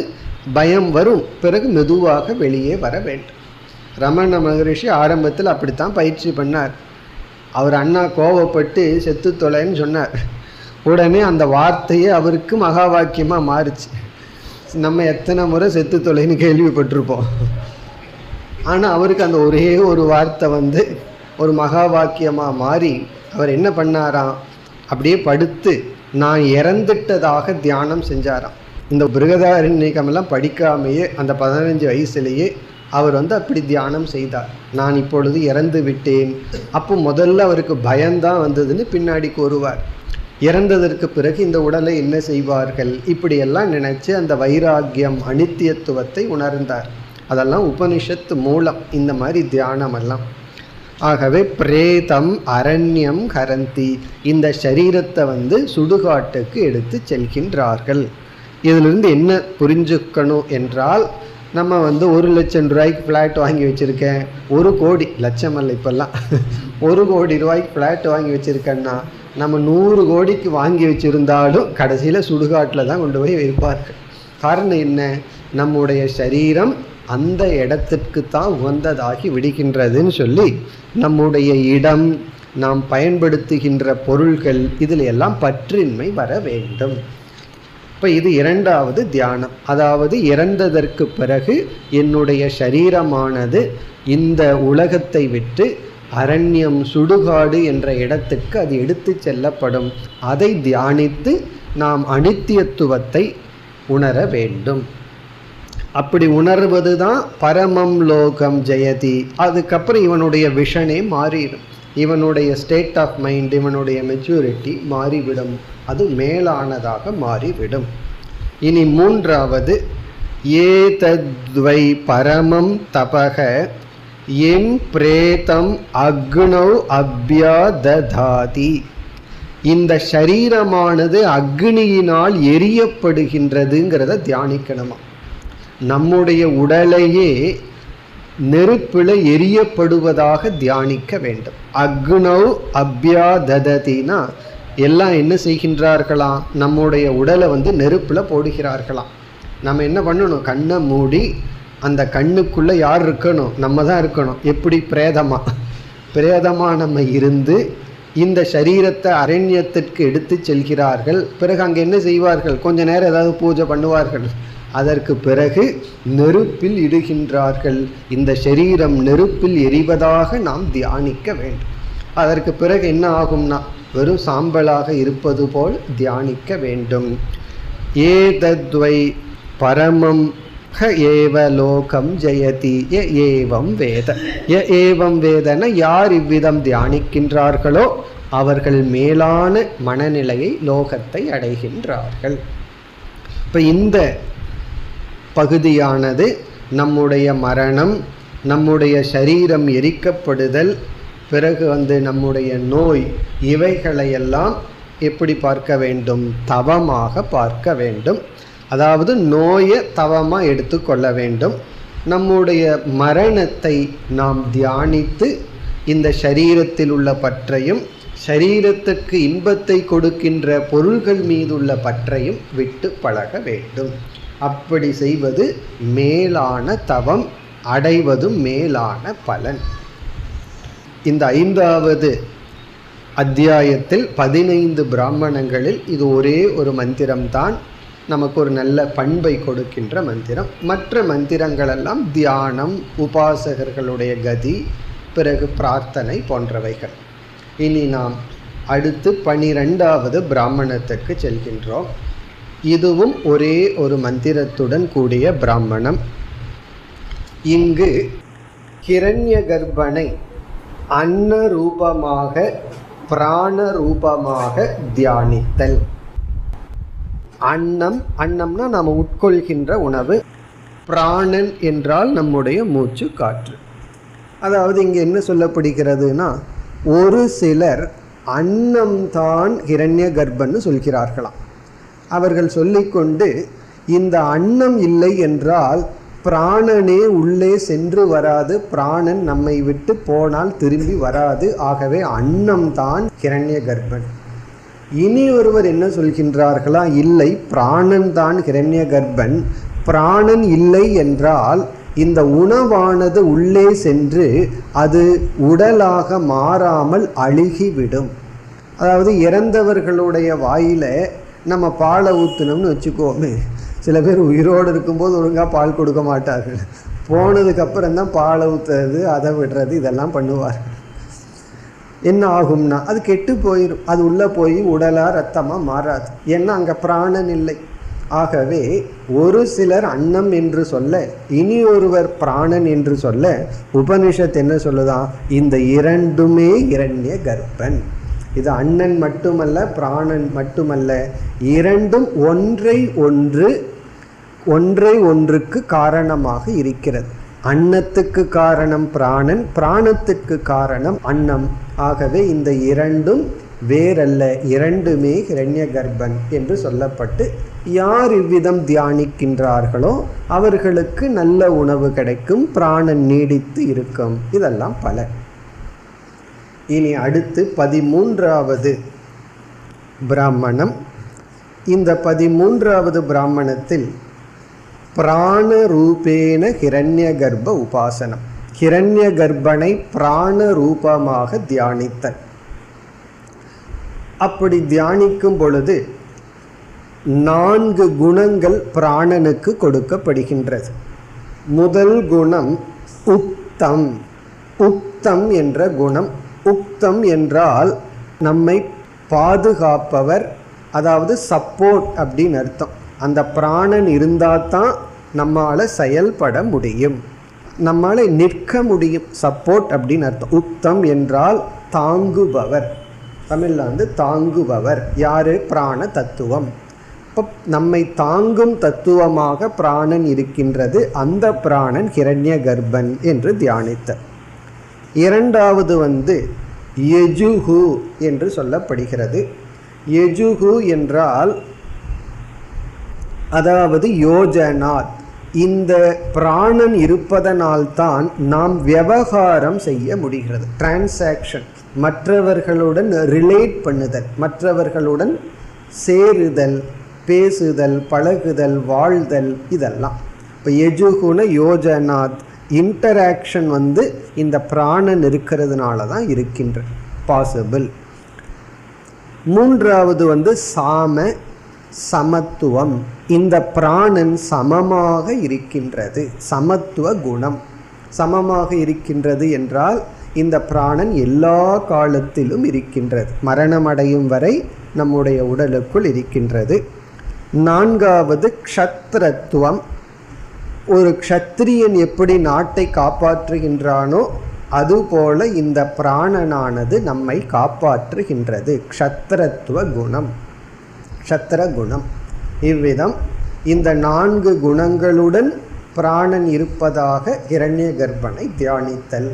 பயம் வரும், பிறகு மெதுவாக வெளியே வர வேண்டும். ரமண மகரிஷி ஆரம்பத்தில் அப்படித்தான் பயிற்சி பண்ணார். அவர் அண்ணா கோவப்பட்டு செத்து தொலைன்னு சொன்னார். உடனே அந்த வார்த்தையே அவருக்கு மகா வாக்கியமாக மாறுச்சு. நம்ம எத்தனை முறை செத்து தொலைன்னு கேள்விப்பட்டிருப்போம். ஆனால் அவருக்கு அந்த ஒரே ஒரு வார்த்தை ஒரு மகா வாக்கியமாக மாறி அவர் என்ன பண்ணாராம், அப்படியே படுத்து நான் இறந்துட்டதாக தியானம் செஞ்சாராம். இந்த பிருகதாரண்யகமெல்லாம் படிக்காமையே அந்த 15 வயசுலேயே அவர் அப்படி தியானம் செய்தார். நான் இப்பொழுது இறந்து விட்டேன். அப்போ முதல்ல அவருக்கு பயம்தான் வந்ததுன்னு பின்னாடி கூறுவார். இறந்ததற்கு பிறகு இந்த உடலை என்ன செய்வார்கள், இப்படியெல்லாம் நினைச்சு அந்த வைராக்கியம் அனித்தியத்துவத்தை உணர்ந்தார். அதெல்லாம் உபனிஷத்து மூலம் இந்த மாதிரி தியானம் எல்லாம். ஆகவே பிரேதம் அரண்யம் ஹரந்தி, இந்த சரீரத்தை சுடுகாட்டுக்கு எடுத்து செல்கின்றார்கள். இதிலிருந்து என்ன புரிஞ்சுக்கணும் என்றால், நம்ம 1 லட்சம் ரூபாய்க்கு ஃப்ளாட் வாங்கி வச்சுருக்கேன், 1 கோடி, லட்சம் அல்ல இப்போல்லாம், 1 கோடி ரூபாய்க்கு ஃப்ளாட் வாங்கி வச்சுருக்கேன்னா நம்ம 100 கோடிக்கு வாங்கி வச்சுருந்தாலும் கடைசியில் சுடுகாட்டில் தான் கொண்டு போய் வைப்பார்கள். காரணம் என்ன, நம்முடைய சரீரம் அந்த இடத்திற்கு தான் உகந்ததாகி விடுகின்றதுன்னு சொல்லி நம்முடைய இடம், நாம் பயன்படுத்துகின்ற பொருள்கள், இதில் எல்லாம் பற்றின்மை வர வேண்டும். இப்போ இது இரண்டாவது தியானம். அதாவது இறந்ததற்கு பிறகு என்னுடைய சரீரமானது இந்த உலகத்தை விட்டு அரண்யம் சுடுகாடு என்ற இடத்திற்கு அது எடுத்து செல்லப்படும். அதை தியானித்து நாம் அனித்தியத்துவத்தை உணர வேண்டும். அப்படி உணர்வது தான் பரமம் லோகம் ஜெயதி. அதுக்கப்புறம் இவனுடைய விஷனே மாறிடும், இவனுடைய ஸ்டேட் ஆஃப் மைண்ட், இவனுடைய மெச்சூரிட்டி மாறிவிடும், அது மேலானதாக மாறிவிடும். இனி மூன்றாவது, ஏதத்வை பரமம் தபக எம் பிரேதம் அக்னௌ அப்யாததாதி, இந்த சரீரமானது அக்னியினால் எரியப்படுகின்றதுங்கிறத தியானிக்கணுமா. நம்முடைய உடலையே நெருப்பில் எரியப்படுவதாக தியானிக்க வேண்டும். அக்னௌ அப்யாதததினா எல்லாம் என்ன செய்கின்றார்களாம், நம்முடைய உடலை நெருப்பில் போடுகிறார்களாம். நம்ம என்ன பண்ணணும், கண்ணை மூடி அந்த கண்ணுக்குள்ளே யார் இருக்கணும், நம்ம தான் இருக்கணும். எப்படி பிரேதமாக நம்ம இருந்து இந்த சரீரத்தை அரண்யத்திற்கு எடுத்து செல்கிறார்கள். பிறகு அங்கே என்ன செய்வார்கள், கொஞ்ச நேரம் ஏதாவது பூஜை பண்ணுவார்கள். அதற்கு பிறகு நெருப்பில் இடுகின்றார்கள். இந்த சரீரம் நெருப்பில் எரிவதாக நாம் தியானிக்க வேண்டும். அதற்கு பிறகு என்ன ஆகும்னா வெறும் சாம்பலாக இருப்பது போல் தியானிக்க வேண்டும். ஏதத்வை பரமம் ஹ ஏவ லோகம் ஜெயதி ய ஏவம் வேத. ய ஏவம் வேதன, யார் இவ்விதம் தியானிக்கின்றார்களோ அவர்கள் மேலான மனநிலையை, லோகத்தை அடைகின்றார்கள். இப்போ இந்த பகுதியானது நம்முடைய மரணம், நம்முடைய சரீரம் எரிக்கப்படுதல், பிறகு நம்முடைய நோய், இவைகளையெல்லாம் எப்படி பார்க்க வேண்டும், தவமாக பார்க்க வேண்டும். அதாவது நோயை தவமாக எடுத்துக்கொள்ள வேண்டும். நம்முடைய மரணத்தை நாம் தியானித்து இந்த சரீரத்தில் உள்ள பற்றையும் சரீரத்துக்கு இன்பத்தை கொடுக்கின்ற பொருள்கள் மீதுள்ள பற்றையும் விட்டு பழக வேண்டும். அப்படி செய்வது மேலான தவம், அடைவதும் மேலான பலன். இந்த 5வது அத்தியாயத்தில் 15 பிராமணங்களில் இது ஒரே ஒரு மந்திரம்தான் நமக்கு ஒரு நல்ல பண்பை கொடுக்கின்ற மந்திரம். மற்ற மந்திரங்களெல்லாம் தியானம், உபாசகர்களுடைய கதி, பிறகு பிரார்த்தனை போன்றவைகள். இனி நாம் அடுத்து 12வது பிராமணத்திற்கு செல்கின்றோம். இதுவும் ஒரே ஒரு மந்திரத்துடன் கூடிய பிராமணம். இங்கு ஹிரண்ய கர்ப்பனை அன்ன ரூபமாக பிராண ரூபமாக தியானித்தல். அன்னம், அன்னம்னா நாம் உட்கொள்கின்ற உணவு. பிராணன் என்றால் நம்முடைய மூச்சு காற்று. அதாவது இங்கே என்ன சொல்லப்படுகிறதுனா, ஒரு சிலர் அன்னம்தான் ஹிரண்ய கர்ப்பன்னு சொல்கிறார்களாம். அவர்கள் சொல்லிக்கொண்டு இந்த அன்னம் இல்லை என்றால் பிராணனே உள்ளே சென்று வராது, பிராணன் நம்மை விட்டு போனால் திரும்பி வராது, ஆகவே அன்னம்தான் ஹிரண்ய கர்ப்பன். இனி ஒருவர் என்ன சொல்கின்றார்களா, இல்லை பிராணன் தான் ஹிரண்ய கர்ப்பன், பிராணன் இல்லை என்றால் இந்த உணவானது உள்ளே சென்று அது உடலாக மாறாமல் அழுகிவிடும். அதாவது இறந்தவர்களுடைய வாயில நம்ம பாலை ஊற்றினோம்னு வச்சுக்கோமே, சில பேர் உயிரோடு இருக்கும்போது ஒழுங்காக பால் கொடுக்க மாட்டார்கள், போனதுக்கப்புறம் தான் பாலை ஊற்றுறது, அதை விடுறது, இதெல்லாம் பண்ணுவார்கள். என்ன ஆகும்னா அது கெட்டு போயிடும், அது உள்ளே போய் உடலாக ரத்தமாக மாறாது, ஏன்னா அங்கே பிராணன் இல்லை. ஆகவே ஒரு சிலர் அன்னம் என்று சொல்ல, இனி ஒருவர் பிராணன் என்று சொல்ல, உபனிஷத் என்ன சொல்லுதான், இந்த இரண்டுமே இரண்ய கர்ப்பன். இது அண்ணன் மட்டுமல்ல, பிராணன் மட்டுமல்ல, இரண்டும் ஒன்றை ஒன்றுக்கு காரணமாக இருக்கிறது. அன்னத்துக்கு காரணம் பிராணன், பிராணத்துக்கு காரணம் அன்னம். ஆகவே இந்த இரண்டும் வேறல்ல, இரண்டுமே ஹிரண்ய கர்ப்பன் என்று சொல்லப்பட்டு, யார் இவ்விதம் தியானிக்கின்றார்களோ அவர்களுக்கு நல்ல உணவு கிடைக்கும், பிராணன் நீடித்து இருக்கும். இதெல்லாம் பல. இனி அடுத்து 13வது பிராமணம். இந்த 13வது பிராமணத்தில் பிராண ரூபேன ஹிரண்ய கர்ப்ப உபாசனம், ஹிரண்ய கர்ப்பனை பிராண ரூபமாக தியானித்தல். அப்படி தியானிக்கும் பொழுது 4 குணங்கள் பிராணனுக்கு கொடுக்கப்படுகின்றது. முதல் குணம் உக்தம். உக்தம் என்ற குணம். உக்தம் என்றால் நம்மை பாதுகாப்பவர், அதாவது சப்போர்ட் அப்படின்னு அர்த்தம். அந்த பிராணன் இருந்தால் தான் நம்மால் செயல்பட முடியும், நம்மால் நிற்க முடியும். சப்போர்ட் அப்படின்னு அர்த்தம். உக்தம் என்றால் தாங்குபவர். தமிழில் தாங்குபவர் யாரு? பிராண தத்துவம். இப்போ நம்மை தாங்கும் தத்துவமாக பிராணன் இருக்கின்றது. அந்த பிராணன் ஹிரண்ய கர்ப்பன் என்று தியானித்த. இரண்டாவது யஜுகு என்று சொல்லப்படுகிறது. யஜுகு என்றால் அதாவது யோஜனாத். இந்த பிராணன் இருப்பதனால்தான் நாம் விவகாரம் செய்ய முடிகிறது. டிரான்சாக்ஷன், மற்றவர்களுடன் ரிலேட் பண்ணுதல், மற்றவர்களுடன் சேருதல், பேசுதல், பழகுதல், வாழ்தல், இதெல்லாம். இப்போ யஜுகுன யோஜனாத், இன்டராக்ஷன் இந்த பிராணன் இருக்கிறதுனால தான் இருக்கின்ற பாசிபிள். மூன்றாவது சாம, சமத்துவம். இந்த பிராணன் சமமாக இருக்கின்றது, சமத்துவ குணம். சமமாக இருக்கின்றது என்றால் இந்த பிராணன் எல்லா காலத்திலும் இருக்கின்றது, மரணமடையும் வரை நம்முடைய உடலுக்குள் இருக்கின்றது. நான்காவது க்ஷத்ரத்துவம். ஒரு க்ஷத்ரியன் எப்படி நாட்டை காப்பாற்றுகின்றானோ அதுபோல இந்த பிராணனானது நம்மை காப்பாற்றுகின்றது. க்ஷத்ரத்துவ குணம், க்ஷத்ர குணம். இவ்விதம் இந்த 4 குணங்களுடன் பிராணன் இருப்பதாக ஹிரண்ய கர்ப்பனை தியானித்தல்.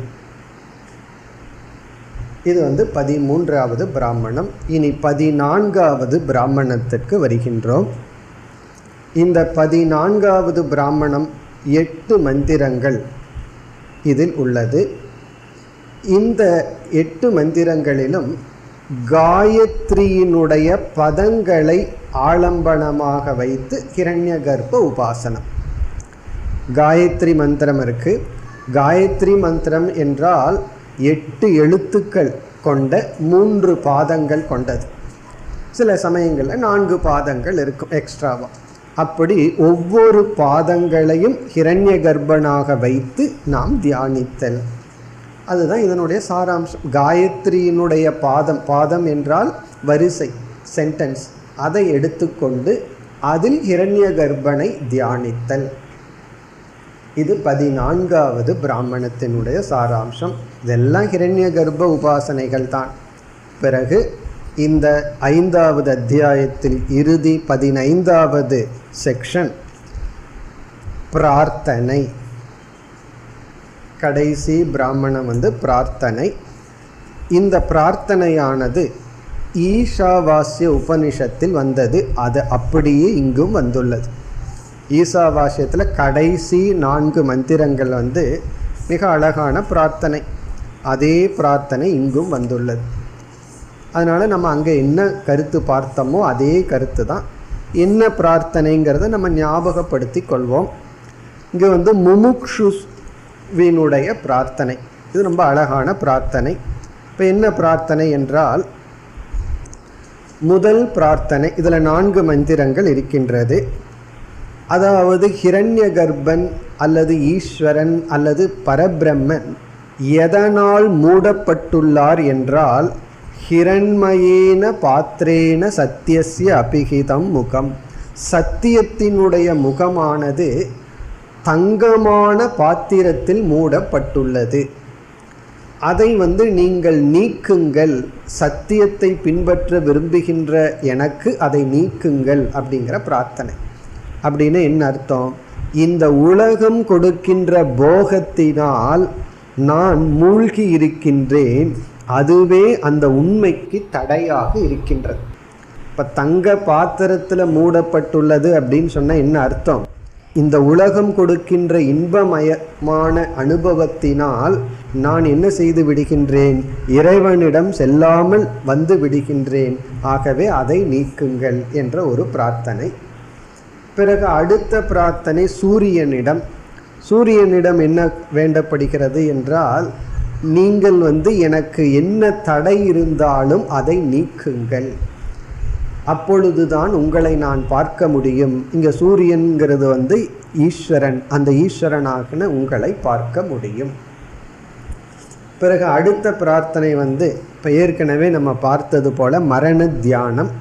இது 13வது பிராமணம். இனி 14வது பிராமணத்திற்கு வருகின்றோம். இந்த 14வது பிராமணம் 8 மந்திரங்கள் இதில் உள்ளது. இந்த 8 மந்திரங்களிலும் காயத்ரியினுடைய பதங்களை ஆலம்பனமாக வைத்து ஹிரண்ய கர்ப்ப உபாசனம். காயத்ரி மந்திரம் இருக்கு. காயத்ரி மந்திரம் என்றால் 8 எழுத்துக்கள் கொண்ட 3 பாதங்கள் கொண்டது. சில சமயங்களில் 4 பாதங்கள் இருக்கும் எக்ஸ்ட்ராவா. அப்படி ஒவ்வொரு பாதங்களையும் ஹிரண்ய கர்ப்பனாக வைத்து நாம் தியானித்தல். அதுதான் இதனுடைய சாராம்சம். காயத்ரியினுடைய பாதம் என்றால் வரிசை, சென்டென்ஸ், அதை எடுத்துக்கொண்டு அதில் ஹிரண்ய கர்ப்பனை தியானித்தல். இது 14வது பிராமணத்தினுடைய சாராம்சம். இதெல்லாம் ஹிரண்ய கர்ப்ப உபாசனைகள் தான். பிறகு இந்த 5வது அத்தியாயத்தில் இறுதி 15வது செக்ஷன் பிரார்த்தனை. கடைசி பிராமணம் பிரார்த்தனை. இந்த பிரார்த்தனையானது ஈஷாவாஸ்ய உபனிஷத்தில் வந்தது. அது அப்படியே இங்கும் வந்துள்ளது. ஈசாவாஸ்யத்தில் கடைசி 4 மந்திரங்கள் மிக அழகான பிரார்த்தனை. அதே பிரார்த்தனை இங்கும் வந்துள்ளது. அதனால் நம்ம அங்கே என்ன கருத்து பார்த்தோமோ அதே கருத்து தான். என்ன பிரார்த்தனைங்கிறத நம்ம ஞாபகப்படுத்தி கொள்வோம். இங்கே முமுக்ஷுவினுடைய பிரார்த்தனை. இது ரொம்ப அழகான பிரார்த்தனை. இப்போ என்ன பிரார்த்தனை என்றால், முதல் பிரார்த்தனை, இதில் 4 மந்திரங்கள் இருக்கின்றது. அதாவது ஹிரண்ய கர்ப்பன் அல்லது ஈஸ்வரன் அல்லது பரபிரம்மன் எதனால் மூடப்பட்டுள்ளார் என்றால், ஹிரண்மயேன பாத்திரேன சத்தியஸ்ய அபிஹிதம் முகம். சத்தியத்தினுடைய முகமானது தங்கமான பாத்திரத்தில் மூடப்பட்டுள்ளது. அதை நீங்கள் நீக்குங்கள். சத்தியத்தை பின்பற்ற விரும்புகின்ற எனக்கு அதை நீக்குங்கள் அப்படிங்கிற பிரார்த்தனை. அப்படின்னு என்ன அர்த்தம்? இந்த உலகம் கொடுக்கின்ற போகத்தினால் நான் மூழ்கி இருக்கின்றேன். அதுவே அந்த உண்மைக்கு தடையாக இருக்கின்றது. இப்போ தங்க பாத்திரத்தில் மூடப்பட்டுள்ளது அப்படின்னு சொன்னால் என்ன அர்த்தம்? இந்த உலகம் கொடுக்கின்ற இன்பமயமான அனுபவத்தினால் நான் என்ன செய்து விடுகின்றேன்? இறைவனிடம் செல்லாமல் வந்து விடுகின்றேன். ஆகவே அதை நீக்குங்கள் என்ற ஒரு பிரார்த்தனை. பிறகு அடுத்த பிரார்த்தனை சூரியனிடம். சூரியனிடம் என்ன வேண்டப்படுகிறது என்றால், நீங்கள் எனக்கு என்ன தடை இருந்தாலும் அதை நீக்குங்கள். அப்பொழுதுதான் உங்களை நான் பார்க்க முடியும். இங்கே சூரியன்கிறது ஈஸ்வரன். அந்த ஈஸ்வரனாக உங்களை பார்க்க முடியும். பிறகு அடுத்த பிரார்த்தனை இப்போ ஏற்கனவே நம்ம பார்த்தது போல மரண தியானம்.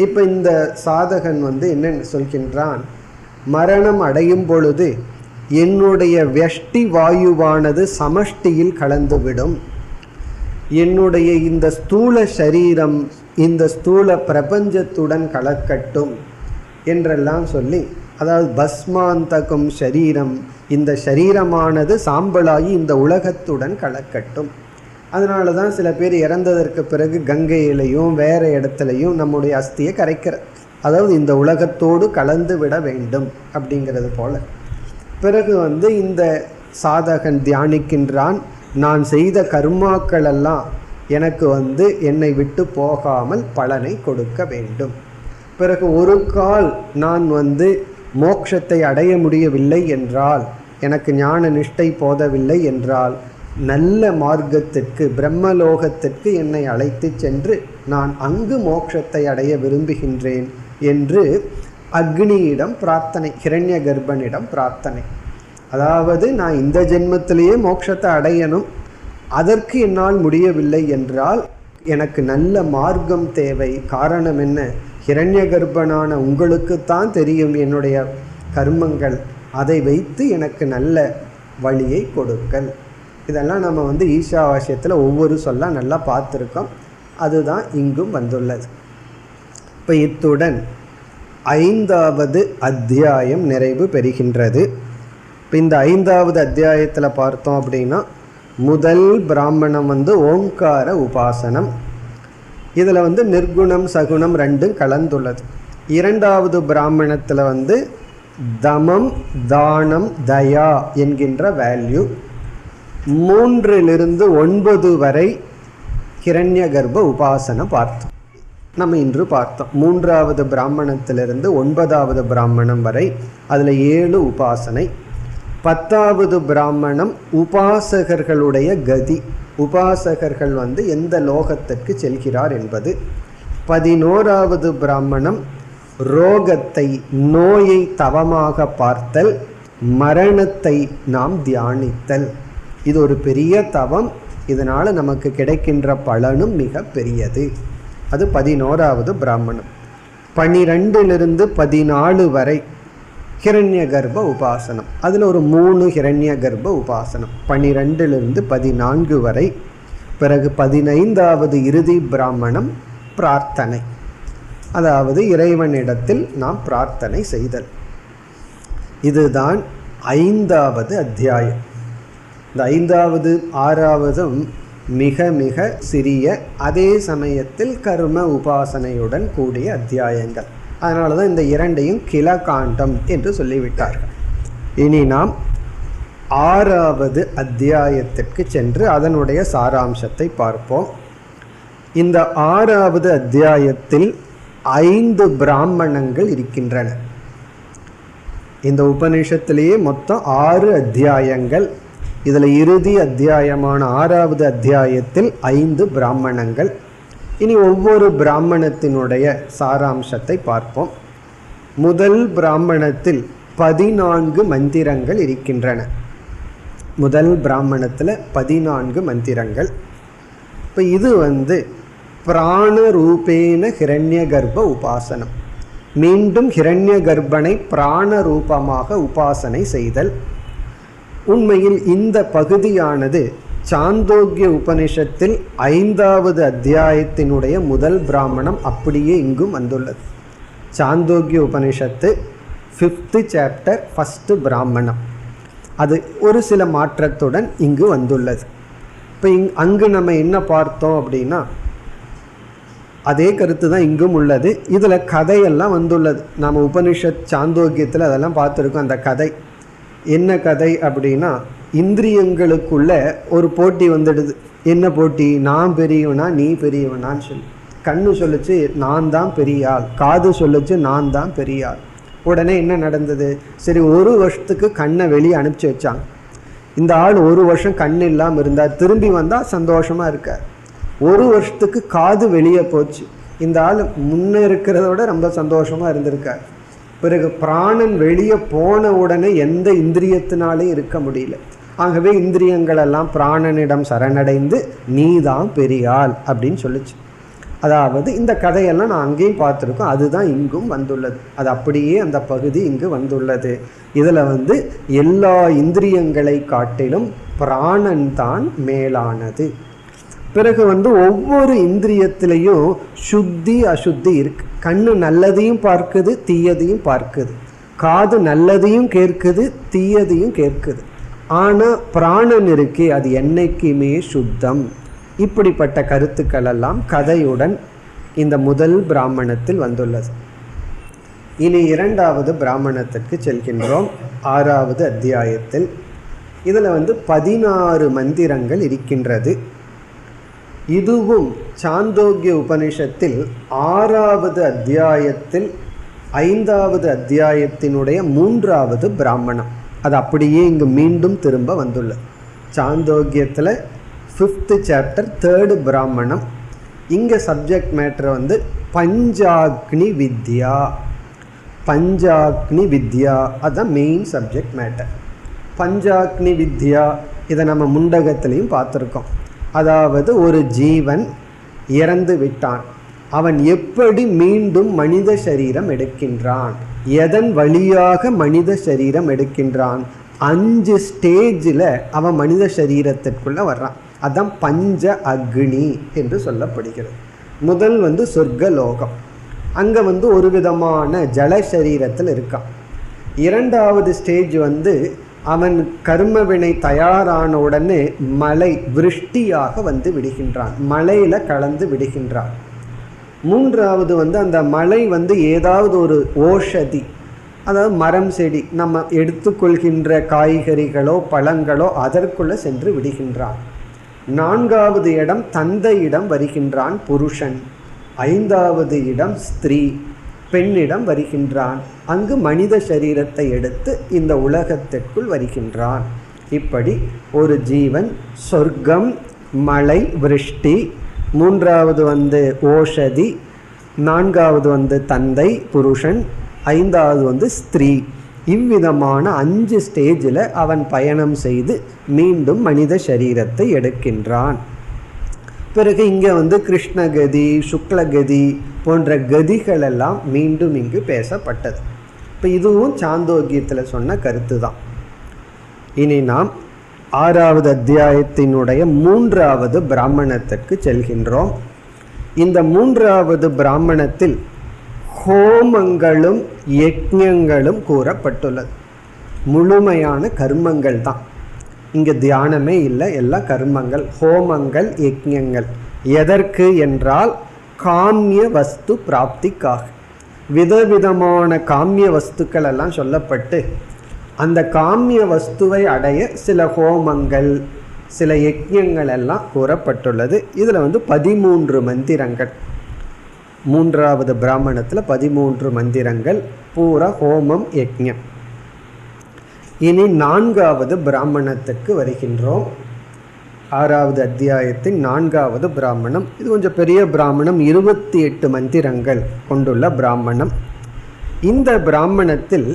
இப்போ இந்த சாதகன் என்ன சொல்கின்றான்? மரணம் அடையும் பொழுது என்னுடைய வெஷ்டி வாயுவானது சமஷ்டியில் கலந்துவிடும். என்னுடைய இந்த ஸ்தூல சரீரம் இந்த ஸ்தூல பிரபஞ்சத்துடன் கலக்கட்டும் என்றெல்லாம் சொல்லி, அதாவது பஸ்மாந்தகம் சரீரம், இந்த சரீரமானது சாம்பலாகி இந்த உலகத்துடன் கலக்கட்டும். அதனால தான் சில பேர் இறந்ததற்கு பிறகு கங்கையிலையும் வேறு இடத்துலையும் நம்முடைய அஸ்தியை கரைக்கிற, அதாவது இந்த உலகத்தோடு கலந்து விட வேண்டும் அப்படிங்கிறது போல. பிறகு இந்த சாதகன் தியானிக்கின்றான், நான் செய்த கர்மாக்கள் எல்லாம் எனக்கு என்னை விட்டு போகாமல் பலனை கொடுக்க வேண்டும். பிறகு ஒரு கால் நான் மோட்சத்தை அடைய முடியவில்லை என்றால், எனக்கு ஞான நிஷ்டை போதவில்லை என்றால், நல்ல மார்க்கத்திற்கு பிரம்மலோகத்திற்கு என்னை அழைத்து சென்று நான் அங்கு மோட்சத்தை அடைய விரும்புகின்றேன் என்று அக்னியிடம் பிரார்த்தனை, ஹிரண்ய கர்ப்பனிடம் பிரார்த்தனை. அதாவது நான் இந்த ஜென்மத்திலேயே மோட்சத்தை அடையணும், அதற்கு என்னால் முடியவில்லை என்றால் எனக்கு நல்ல மார்க்கம் தேவை. காரணம் என்ன? ஹிரண்ய கர்ப்பனான உங்களுக்குத்தான் தெரியும் என்னுடைய கர்மங்கள், அதை வைத்து எனக்கு நல்ல வழியை கொடுக்கல். இதெல்லாம் நம்ம ஈஷாவாஸ்யத்தில் ஒவ்வொரு சொல்ல நல்லா பார்த்துருக்கோம். அதுதான் இங்கும் வந்துள்ளது. இப்போ இத்துடன் 5வது அத்தியாயம் நிறைவு பெறுகின்றது. இப்போ இந்த 5வது அத்தியாயத்தில் பார்த்தோம் அப்படின்னா, முதல் பிராமணம் ஓங்கார உபாசனம். இதில் நிர்குணம் சகுணம் ரெண்டும் கலந்துள்ளது. 2வது பிராமணத்தில் தமம் தானம் தயா என்கின்ற வேல்யூ. 3 to 9 வரை ஹிரண்யகர்ப்ப உபாசனை பார்த்தோம். நம்ம இன்று பார்த்தோம் 3வது பிராமணத்திலிருந்து 9வது பிராமணம் வரை, அதில் 7 உபாசனை. 10வது பிராமணம் உபாசகர்களுடைய கதி, உபாசகர்கள் எந்த லோகத்திற்கு செல்கிறார் என்பது. 11வது பிராமணம் ரோகத்தை, நோயை தவமாக பார்த்தல், மரணத்தை நாம் தியானித்தல். இது ஒரு பெரிய தவம், இதனால் நமக்கு கிடைக்கின்ற பலனும் மிக பெரியது. அது 11வது பிராமணம். 12லிருந்து 14 வரை ஹிரண்யகர்ப்ப உபாசனம். அதில் ஒரு 3 ஹிரண்யகர்ப்ப உபாசனம் 12லிருந்து 14 வரை. பிறகு 15வது இறுதி பிராமணம் பிரார்த்தனை, அதாவது இறைவனிடத்தில் நாம் பிரார்த்தனை செய்தல். இதுதான் 5வது அத்தியாயம். இந்த 5வது 6வதும் மிக மிக சிறிய, அதே சமயத்தில் கர்ம உபாசனையுடன் கூடிய அத்தியாயங்கள். அதனால தான் இந்த இரண்டையும் கிலகாண்டம் என்று சொல்லிவிட்டார்கள். இனி நாம் 6வது அத்தியாயத்திற்கு சென்று அதனுடைய சாராம்சத்தை பார்ப்போம். இந்த 6வது அத்தியாயத்தில் 5 பிராமணங்கள் இருக்கின்றன. இந்த உபநிஷத்திலேயே மொத்தம் 6 அத்தியாயங்கள். இதில் இறுதி அத்தியாயமான 6வது அத்தியாயத்தில் 5 பிராமணங்கள். இனி ஒவ்வொரு பிராமணத்தினுடைய சாராம்சத்தை பார்ப்போம். முதல் பிராமணத்தில் 14 மந்திரங்கள் இருக்கின்றன. முதல் பிராமணத்தில் 14 மந்திரங்கள். இப்போ இது பிராணரூபேன ஹிரண்யகர்ப்ப உபாசனம். மீண்டும் ஹிரண்யகர்ப்பனை பிராண ரூபமாக உபாசனை செய்தல். உண்மையில் இந்த பகுதியானது சாந்தோக்கிய உபனிஷத்தில் 5வது அத்தியாயத்தினுடைய முதல் பிராமணம் அப்படியே இங்கும் வந்துள்ளது. சாந்தோக்கிய உபனிஷத்து 5th chapter 1st பிராமணம். அது ஒரு சில மாற்றத்துடன் இங்கு வந்துள்ளது. இப்போ அங்கு நம்ம என்ன பார்த்தோம் அப்படின்னா, அதே கருத்து தான் இங்கும் உள்ளது. இதில் கதையெல்லாம் வந்துள்ளது. நாம் உபனிஷத் சாந்தோக்கியத்தில் அதெல்லாம் பார்த்துருக்கோம். அந்த கதை என்ன கதை அப்படின்னா, இந்திரியங்களுக்குள்ள ஒரு போட்டி வந்துடுது. என்ன போட்டி? நான் பெரியவனா நீ பெரியவனான்னு சொல்லி. கண்ணு சொல்லிச்சு நான் தான் பெரிய ஆள், காது சொல்லிச்சு நான் தான் பெரிய ஆள். உடனே என்ன நடந்தது? சரி, 1 வருஷத்துக்கு கண்ணை வெளியே அனுப்பிச்சி வச்சாங்க. இந்த ஆள் 1 வருஷம் கண் இல்லாமல் இருந்தார், திரும்பி வந்தால் சந்தோஷமாக இருக்கார். 1 வருஷத்துக்கு காது வெளியே போச்சு, இந்த ஆள் முன்னே இருக்கிறதோட ரொம்ப சந்தோஷமாக இருந்திருக்கார். பிறகு பிராணன் வெளியே போன உடனே எந்த இந்திரியத்தினாலையும் இருக்க முடியல. ஆகவே இந்திரியங்களெல்லாம் பிராணனிடம் சரணடைந்து நீதான் பெரியாள் அப்படின்னு சொல்லிச்சு. அதாவது இந்த கதையெல்லாம் நான் அங்கேயும் பார்த்துருக்கோம், அதுதான் இங்கும் வந்துள்ளது. அது அப்படியே அந்த பகுதி இங்கு வந்துள்ளது. இதில் எல்லா இந்திரியங்களை காட்டிலும் பிராணன் தான் மேலானது. பிறகு ஒவ்வொரு இந்திரியத்திலையும் சுத்தி அசுத்தி இருக்கு. கண்ணு நல்லதையும் பார்க்குது, தீயதையும் பார்க்குது. காது நல்லதையும் கேட்குது, தீயதையும் கேட்குது. ஆனால் பிராணன் இருக்கே, அது என்னைக்குமே சுத்தம். இப்படிப்பட்ட கருத்துக்கள் எல்லாம் கதையுடன் இந்த முதல் பிராமணத்தில் வந்துள்ளது. இனி 2வது பிராமணத்திற்கு செல்கின்றோம். 6வது அத்தியாயத்தில் இதில் 16 மந்திரங்கள் இருக்கின்றது. இதுவும் சாந்தோக்கிய உபனிஷத்தில் 6வது அத்தியாயத்தில் 5வது அத்தியாயத்தினுடைய 3வது பிராமணம். அது அப்படியே இங்கு மீண்டும் திரும்ப வந்துள்ளது. சாந்தோக்கியத்தில் 5th chapter 3rd பிராமணம். இங்கே சப்ஜெக்ட் மேட்ரு பஞ்சாக்னி வித்யா. பஞ்சாக்னி வித்யா அதுதான் மெயின் சப்ஜெக்ட் மேட்டர். பஞ்சாக்னி வித்யா இதை நம்ம முண்டகத்திலையும் பார்த்துருக்கோம். அதாவது ஒரு ஜீவன் இறந்து விட்டான், அவன் எப்படி மீண்டும் மனித சரீரம் எடுக்கின்றான், எதன் வழியாக மனித சரீரம் எடுக்கின்றான், 5 ஸ்டேஜில் அவன் மனித சரீரத்திற்குள்ளே வர்றான். அதுதான் பஞ்ச அக்னி என்று சொல்லப்படுகிறது. முதல் சொர்க்கலோகம், அங்கே ஒரு விதமான ஜல சரீரத்தில் இருக்கான். 2வது ஸ்டேஜ் அவன் கர்மவினை தயாரான உடனே மலை விருஷ்டியாக விடுகின்றான், மலையில் கலந்து விடுகின்றான். 3வது அந்த மலை ஏதாவது ஒரு ஓஷதி, அதாவது மரம் செடி நம்ம எடுத்துக்கொள்கின்ற காய்கறிகளோ பழங்களோ அதற்குள்ளே சென்று விடுகின்றான். 4வது இடம் தந்தையிடம் வருகின்றான் புருஷன், 5வது இடம் ஸ்திரீ பெண்ணிடம் வருகின்றான். அங்கு மனித சரீரத்தை எடுத்து இந்த உலகத்திற்குள் வருகின்றான். இப்படி ஒரு ஜீவன் சொர்க்கம், மழை, விருஷ்டி, 3வது ஓஷதி, 4வது தந்தை புருஷன், 5வது ஸ்திரீ, இவ்விதமான 5 ஸ்டேஜில் அவன் பயணம் செய்து மீண்டும் மனித சரீரத்தை எடுக்கின்றான். பிறகு இங்கே கிருஷ்ணகதி, சுக்லகதி போன்ற கதிகள் எல்லாம் மீண்டும் இங்கு பேசப்பட்டது. இப்போ இதுவும் சாந்தோக்கியத்தில் சொன்ன கருத்து தான். இனி நாம் 6வது அத்தியாயத்தினுடைய 3வது பிராமணத்திற்கு செல்கின்றோம். இந்த 3வது பிராமணத்தில் ஹோமங்களும் யஜ்ஞங்களும் கூறப்பட்டுள்ளது. முழுமையான கர்மங்கள் தான், இங்கே தியானமே இல்லை, எல்லாம் கர்மங்கள், ஹோமங்கள், யஜ்ஞங்கள். எதற்கு என்றால் காமிய வஸ்து பிராப்திக்காக. விதவிதமான காமிய வஸ்துக்கள் எல்லாம் சொல்லப்பட்டு அந்த காமிய வஸ்துவை அடைய சில ஹோமங்கள், சில யஜ்ஞங்கள் எல்லாம் கூறப்பட்டுள்ளது. இதில் 13 மந்திரங்கள், 3வது பிராமணத்தில் 13 மந்திரங்கள், பூரா ஹோமம், யஜ்ஞம். இனி 4வது பிராமணத்துக்கு வருகின்றோம். 6வது அத்தியாயத்தின் 4வது பிராமணம். இது கொஞ்சம் பெரிய பிராமணம், 28 மந்திரங்கள் கொண்டுள்ள பிராமணம். இந்த பிராமணத்தில்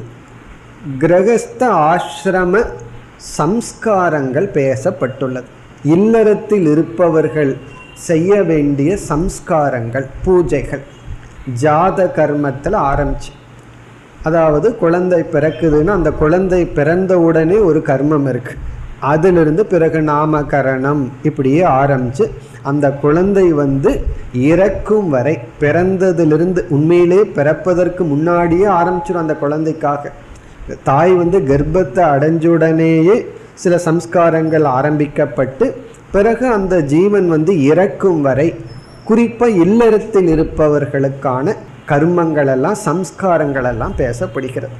கிரகஸ்த ஆசிரம சம்ஸ்காரங்கள் பேசப்பட்டுள்ளது. இல்லறத்தில் இருப்பவர்கள் செய்ய வேண்டிய சம்ஸ்காரங்கள், பூஜைகள், ஜாத கர்மத்தில் ஆரம்பிச்சு, அதாவது குழந்தை பிறக்குதுன்னா அந்த குழந்தை பிறந்த உடனே ஒரு கர்மம் இருக்கு, அதிலிருந்து பிறகு நாமகரணம் இப்படியே ஆரம்பிச்சு அந்த குழந்தை இறக்கும் வரை, பிறந்ததிலிருந்து உண்மையிலே பிறப்பதற்கு முன்னாடியே ஆரம்பிச்சிடும். அந்த குழந்தைக்காக தாய் கர்ப்பத்தை அடைஞ்சுடனேயே சில சம்ஸ்காரங்கள் ஆரம்பிக்கப்பட்டு பிறகு அந்த ஜீவன் இறக்கும் வரை, குறிப்பாக இல்லறத்தில் இருப்பவர்களுக்கான கர்மங்கள் எல்லாம், சம்ஸ்காரங்கள் எல்லாம் பேசப்படுகிறது.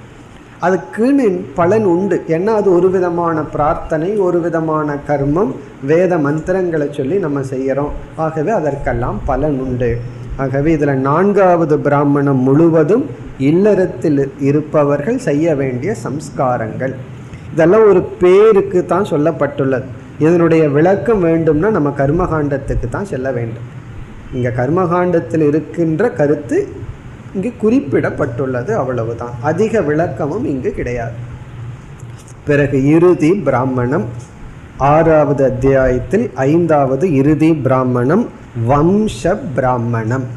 அதுக்குன்னு பலன் உண்டு. ஏன்னா அது ஒரு விதமான பிரார்த்தனை, ஒரு விதமான கர்மம், வேத மந்திரங்களை சொல்லி நம்ம செய்கிறோம். ஆகவே அதற்கெல்லாம் பலன் உண்டு. ஆகவே இதில் 4வது பிராமணம் முழுவதும் இல்லறத்தில் இருப்பவர்கள் செய்ய வேண்டிய சம்ஸ்காரங்கள். இதெல்லாம் ஒரு பேருக்கு தான் சொல்லப்பட்டுள்ளது. இதனுடைய விளக்கம் வேண்டும்னா நம்ம கர்மகாண்டத்துக்கு தான் செல்ல வேண்டும். இங்கே கர்மகாண்டத்தில் இருக்கின்ற கருத்து இங்கு குறிப்பிடப்பட்டுள்ளது, அவ்வளவுதான். அதிக விளக்கமும் இங்கு கிடையாது. பிறகு இறுதி பிராமணம் 6வது அத்தியாயத்தில் 5வது இறுதி பிராமணம் வம்ச பிராமணம்.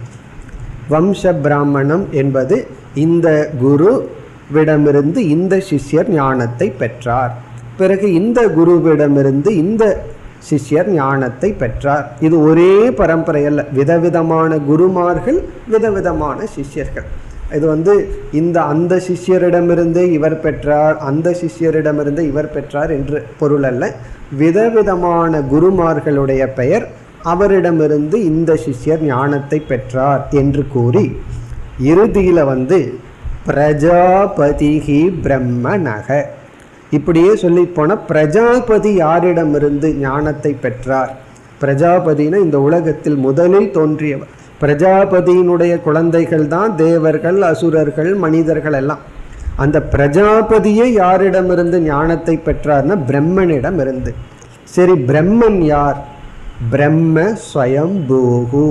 வம்ச பிராமணம் என்பது இந்த குருவிடமிருந்து இந்த சிஷ்யர் ஞானத்தை பெற்றார், பிறகு இந்த குருவிடமிருந்து இந்த சிஷ்யர் ஞானத்தை பெற்றார். இது ஒரே பரம்பரை அல்ல, விதவிதமான குருமார்கள், விதவிதமான சிஷ்யர்கள். இது இந்த அந்த சிஷ்யரிடமிருந்து இவர் பெற்றார், அந்த சிஷ்யரிடமிருந்து இவர் பெற்றார் என்று பொருள் அல்ல. விதவிதமான குருமார்களுடைய பெயர், அவரிடமிருந்து இந்த சிஷ்யர் ஞானத்தை பெற்றார் என்று கூறி இறுதியில் பிரஜாபதிஹி பிரம்மணக, இப்படியே சொல்லி போன பிரஜாபதி யாரிடமிருந்து ஞானத்தை பெற்றார். பிரஜாபதினா இந்த உலகத்தில் முதலில் தோன்றியவர். பிரஜாபதியினுடைய குழந்தைகள் தான் தேவர்கள், அசுரர்கள், மனிதர்கள் எல்லாம். அந்த பிரஜாபதியை யாரிடமிருந்து ஞானத்தை பெற்றார்னா பிரம்மனிடம் இருந்து. சரி, பிரம்மன் யார்? பிரம்ம ஸ்வயம்பூஹு.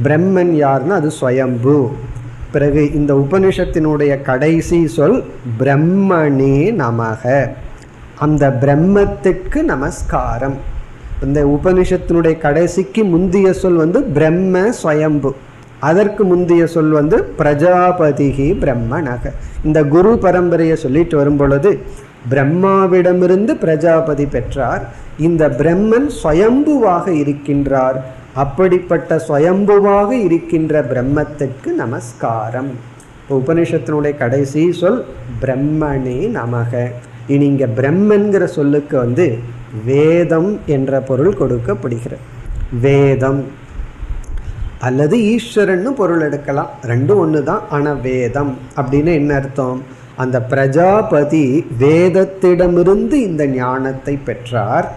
பிரம்மன் யார்னா அது ஸ்வயம்பு. பிறகு இந்த உபனிஷத்தினுடைய கடைசி சொல் பிரம்மணே நமக, அந்த பிரம்மத்துக்கு நமஸ்காரம். இந்த உபனிஷத்தினுடைய கடைசிக்கு முந்திய சொல் பிரம்ம ஸ்வயம்பு, அதற்கு முந்திய சொல் பிரஜாபதிஹி பிரம்மணக. இந்த குரு பரம்பரையை சொல்லிட்டு வரும் பொழுது பிரம்மாவிடமிருந்து பிரஜாபதி பெற்றார், இந்த பிரம்மன் ஸ்வயம்புவாக இருக்கின்றார். அப்படிப்பட்ட ஸ்வயம்புவாக இருக்கின்ற பிரம்மத்துக்கு நமஸ்காரம். இப்போ உபனிஷத்தினுடைய கடைசி சொல் பிரம்மனே நமக. இனி இங்கே பிரம்மன்கிற சொல்லுக்கு வேதம் என்ற பொருள் கொடுக்கப்படுகிறது. வேதம் அல்லது ஈஸ்வரன்னு பொருள் எடுக்கலாம், ரெண்டும் ஒன்று தான். ஆனால் வேதம் அப்படின்னு என்ன அர்த்தம்? அந்த பிரஜாபதி வேதத்திடமிருந்து இந்த ஞானத்தை பெற்றார்.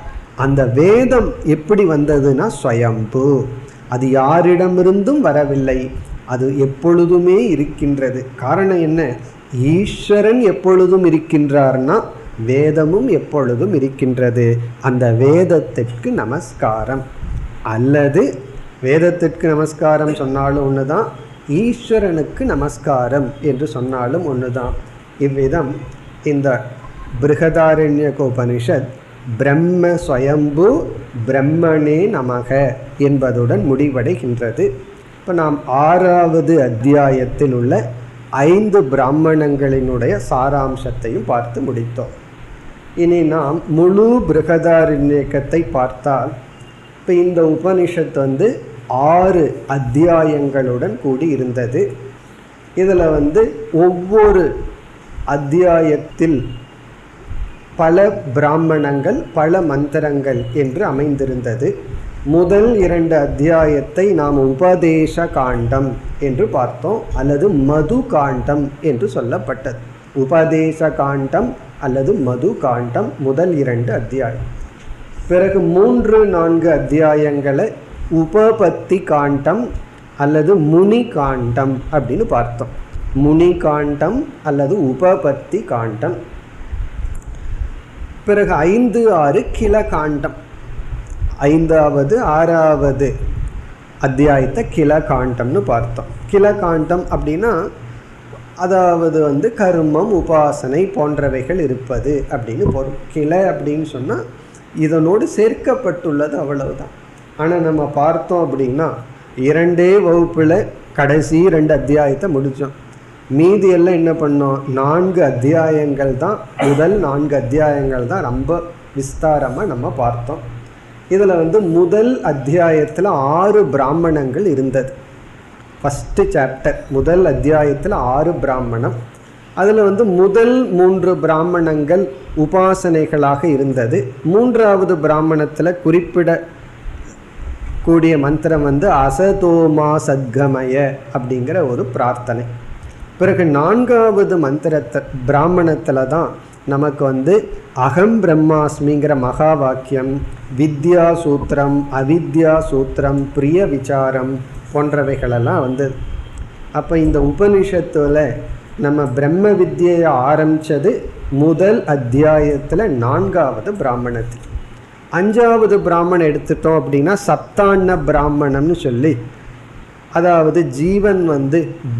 அந்த வேதம் எப்படி வந்ததுன்னா ஸ்வயம்பு, அது யாரிடமிருந்தும் வரவில்லை, அது எப்பொழுதுமே இருக்கின்றது. காரணம் என்ன? ஈஸ்வரன் எப்பொழுதும் இருக்கின்றார்னா வேதமும் எப்பொழுதும் இருக்கின்றது. அந்த வேதத்திற்கு நமஸ்காரம், அல்லது வேதத்திற்கு நமஸ்காரம் சொன்னாலும் ஒன்று தான், ஈஸ்வரனுக்கு நமஸ்காரம் என்று சொன்னாலும் ஒன்று தான். இவ்விதம் இந்த பிருஹதாரண்யகோபனிஷத் பிரம்ம ஸ்வயம்பு பிரம்மணே நமக என்பதுடன் முடிவடைகின்றது. இப்போ நாம் 6வது அத்தியாயத்தில் உள்ள 5 பிராமணங்களினுடைய சாராம்சத்தையும் பார்த்து முடித்தோம். இனி நாம் முழு பிருஹதாரண்யகத்தை பார்த்தால், இப்போ இந்த உபனிஷத் 6 அத்தியாயங்களுடன் கூடி இருந்தது. இதில் ஒவ்வொரு அத்தியாயத்தில் பல பிராமணங்கள் பல மந்திரங்கள் என்று அமைந்திருந்தது. முதல் 2 அத்தியாயத்தை நாம் உபதேச காண்டம் என்று பார்த்தோம், அல்லது மது காண்டம் என்று சொல்லப்பட்டது. உபதேச காண்டம் அல்லது மது காண்டம் முதல் 2 அத்தியாயம். பிறகு 3-4 அத்தியாயங்களை உபபத்தி காண்டம் அல்லது முனி காண்டம் அப்படின்னு பார்த்தோம். முனி காண்டம் அல்லது உபபத்தி காண்டம். பிறகு 5-6 கில காண்டம். 5வது 6வது அத்தியாயத்தை கில காண்டம்னு பார்த்தோம். கில காண்டம் அப்படின்னா அதாவது கர்மம் உபாசனை போன்றவைகள் இருப்பது அப்படின்னு பொருள். கில அப்படின்னு சொன்னால் இதனோடு சேர்க்கப்பட்டுள்ளது, அவ்வளவுதான். ஆனால் நம்ம பார்த்தோம் அப்படின்னா 2 வகுப்பில் கடைசி 2 அத்தியாயத்தை முடித்தோம். மீதி எல்லாம் என்ன பண்ணோம்? 4 அத்தியாயங்கள் தான், முதல் 4 அத்தியாயங்கள் தான் ரொம்ப விஸ்தாரமாக நம்ம பார்த்தோம். இதில் முதல் அத்தியாயத்தில் 6 பிராமணங்கள் இருந்தது. ஃபஸ்ட்டு சாப்டர் முதல் அத்தியாயத்தில் 6 பிராமணம். அதில் முதல் 3 பிராமணங்கள் உபாசனைகளாக இருந்தது. 3வது பிராமணத்தில் குறிப்பிடக்கூடிய மந்திரம் அசதோமா சத்கமய அப்படிங்கிற ஒரு பிரார்த்தனை. பிறகு 4வது பிராமணத்தில் தான் நமக்கு அகம் பிரம்மாஸ்மிங்கிற மகா வாக்கியம், வித்யா சூத்திரம், அவித்யா சூத்திரம், பிரிய விசாரம் போன்றவைகளெல்லாம் வந்தது. அப்போ இந்த உபனிஷத்தில் நம்ம பிரம்ம வித்யை ஆரம்பித்தது முதல் அத்தியாயத்தில் 4வது பிராமணத்தில். 5வது பிராமணம் எடுத்துட்டோம் அப்படின்னா சப்தான்ன பிராமணம்னு சொல்லி, அதாவது ஜீவன்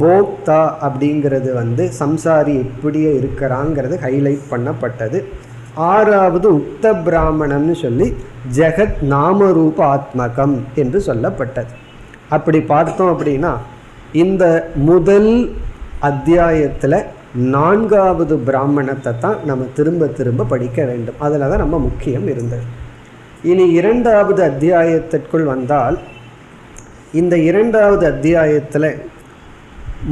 போக்தா அப்படிங்கிறது சம்சாரி எப்படியே இருக்கிறாங்கிறது ஹைலைட் பண்ணப்பட்டது. 6வது உக்த பிராமணம்னு சொல்லி ஜெகத் நாமரூப ஆத்மகம் என்று சொல்லப்பட்டது. அப்படி பார்த்தோம் அப்படின்னா இந்த முதல் அத்தியாயத்தில் 4வது பிராமணத்தை தான் நம்ம திரும்ப திரும்ப படிக்க வேண்டும். அதில் தான் நம்ம முக்கியம் இருந்தது. இனி 2வது அத்தியாயத்திற்குள் வந்தால், இந்த 2வது அத்தியாயத்தில்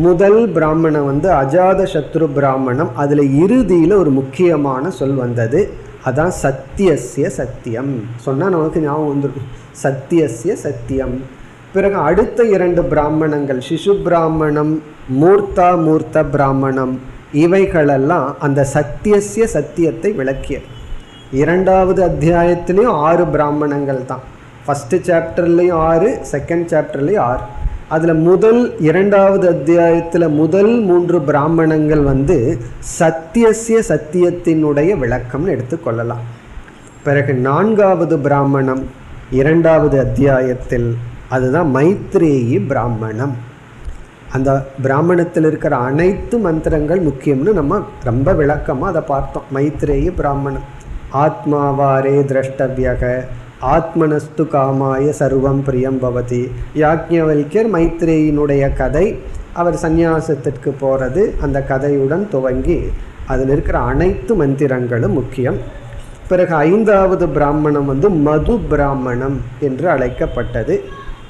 முதல் பிராமணம் அஜாத சத்ரு பிராமணம். அதில் இறுதியில் ஒரு முக்கியமான சொல் வந்தது, அதான் சத்தியஸ்ய சத்தியம். சொன்னால் நமக்கு ஞாபகம் வந்துடும், சத்தியஸ்ய சத்தியம். பிறகு அடுத்த 2 பிராமணங்கள் சிசு பிராமணம், மூர்த்த பிராமணம், இவைகளெல்லாம் அந்த சத்தியஸ்ய சத்தியத்தை விளக்கியது. 2வது அத்தியாயத்திலையும் 6 பிராமணங்கள் தான். ஃபஸ்ட்டு சாப்டர்லேயும் 6, செகண்ட் சாப்டர்லேயும் 6. அதில் முதல் 2வது அத்தியாயத்தில் முதல் 3 பிராமணங்கள் சத்தியஸ்ய சத்தியத்தினுடைய விளக்கம்னு எடுத்துக்கொள்ளலாம். பிறகு 4வது பிராமணம் 2வது அத்தியாயத்தில், அதுதான் மைத்ரேயி பிராமணம். அந்த பிராமணத்தில் இருக்கிற அனைத்து மந்திரங்கள் முக்கியம்னு நம்ம ரொம்ப விளக்கமாக அதை பார்த்தோம். மைத்ரேயி பிராமணம், ஆத்மாவாரே திரஷ்டவியக, ஆத்மனஸ்து காமாய சர்வம் பிரியம் பவதி. யாக்ஞவல்யர் மைத்ரேயினுடைய கதை, அவர் சந்நியாசத்திற்கு போகிறது, அந்த கதையுடன் துவங்கி அதில் இருக்கிற அனைத்து மந்திரங்களும் முக்கியம். பிறகு 5வது பிராமணம் மது பிராமணம் என்று அழைக்கப்பட்டது.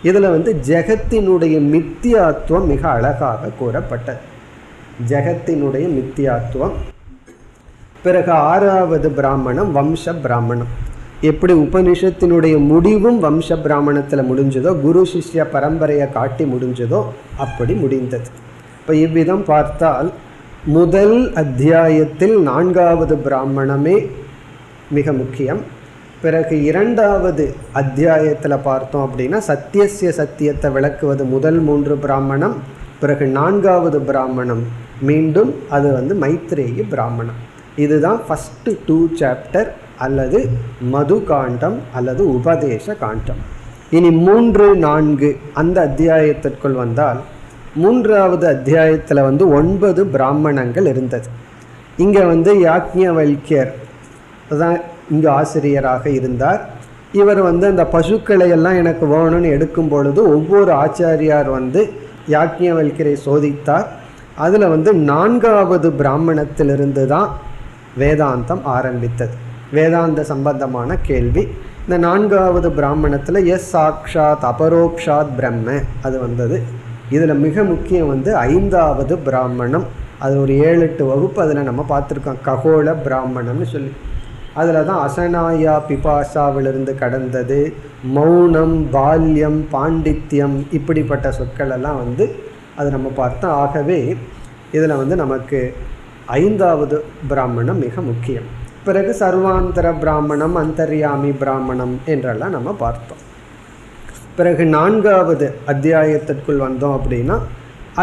இதில் ஜெகத்தினுடைய மித்தியாத்துவம் மிக அழகாக கூறப்பட்டது, ஜெகத்தினுடைய மித்தியாத்துவம். பிறகு 6வது பிராமணம் வம்ச பிராமணம். எப்படி உபனிஷத்தினுடைய முடிவும் வம்ச பிராமணத்தில் முடிஞ்சதோ, குரு சிஷ்ய பரம்பரையை காட்டி முடிஞ்சதோ அப்படி முடிந்தது. இப்போ இவ்விதம் பார்த்தால் முதல் அத்தியாயத்தில் 4வது பிராமணமே மிக முக்கியம். பிறகு இரண்டாவது அத்தியாயத்தில் பார்த்தோம் அப்படின்னா சத்தியசிய சத்தியத்தை விளக்குவது முதல் 3 பிராமணம். பிறகு 4வது பிராமணம் மீண்டும் அது மைத்ரேயி பிராமணம். இதுதான் ஃபஸ்ட்டு 2 சாப்டர் அல்லது மது காண்டம் அல்லது உபதேச காண்டம். இனி 3, 4 அந்த அத்தியாயத்திற்குள் வந்தால் 3வது அத்தியாயத்தில் 9 பிராமணங்கள் இருந்தது. இங்கே யாக்ஞவல்யர் தான் இங்கு ஆசிரியராக இருந்தார். இவர் அந்த பசுக்களை எல்லாம் எனக்கு வேணும்னு எடுக்கும் பொழுது ஒவ்வொரு ஆச்சாரியார் யாக்ஞவல்யரை சோதித்தார். அதில் 4வது பிராமணத்திலிருந்து தான் வேதாந்தம் ஆரம்பித்தது. வேதாந்த சம்பந்தமான கேள்வி. இந்த 4வது பிராமணத்தில் எஸ் சாக்ஷாத் அபரோக்ஷாத் பிரம்ம அது வந்தது. இதில் மிக முக்கியம் 5வது பிராமணம். அது ஒரு 7-8 வகுப்பு அதில் நம்ம பார்த்துருக்கோம். ககோள பிராமணம்னு சொல்லி அதில் தான் அசனாயா பிபாசாவிலிருந்து கடந்தது, மௌனம், பால்யம், பாண்டித்யம் இப்படிப்பட்ட சொற்களெல்லாம் அது நம்ம பார்த்தோம். ஆகவே இதில் நமக்கு 5வது பிராமணம் மிக முக்கியம். பிறகு சர்வாந்தர பிராமணம், அந்தர்யாமி பிராமணம் என்றெல்லாம் நம்ம பார்த்தோம். பிறகு 4வது அத்தியாயத்திற்குள் வந்தோம் அப்படின்னா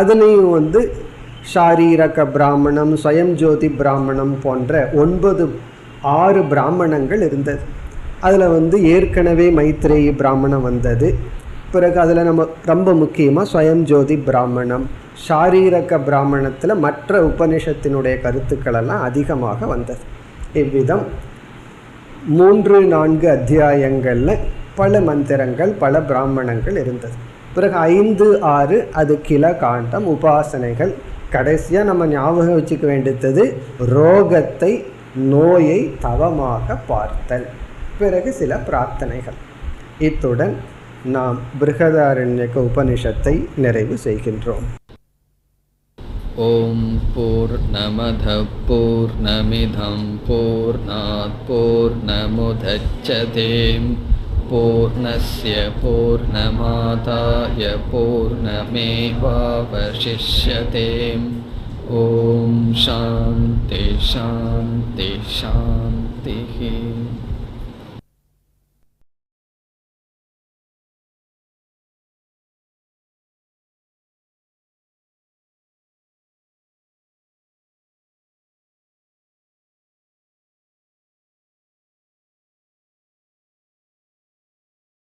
அதுலேயும் ஷாரீரக பிராமணம், ஸ்வயம் ஜோதி பிராமணம் போன்ற 6 பிராமணங்கள் இருந்தது. அதில் ஏற்கனவே மைத்ரேயி பிராமணம் வந்தது. பிறகு அதில் நம்ம ரொம்ப முக்கியமாக ஸ்வயம் ஜோதி பிராமணம், ஷாரீரக பிராமணத்தில் மற்ற உபனிஷத்தினுடைய கருத்துக்களெல்லாம் அதிகமாக வந்தது. இவ்விதம் 3, 4 அத்தியாயங்களில் பல மந்திரங்கள், பல பிராமணங்கள் இருந்தது. பிறகு 5, 6 அது கில காண்டம், உபாசனைகள். கடைசியாக நம்ம ஞாபகம் வச்சுக்க வேண்டியது ரோகத்தை, நோயை தவமாக பார்த்தல். பிறகு சில பிரார்த்தனைகள். இத்துடன் நாம் பிருஹதாரண்யக உபனிஷத்தை நிறைவு செய்கின்றோம். ஓம் பூர்ணமத பூர்ணமிதம் பூர்ணாத் பூர்ணமுதச்யதே பூர்ணஸ்ய பூர்ணமாதாய பூர்ணமேவாவசிஷ்யதே. ஓம் சாந்தி சாந்தி சாந்தி.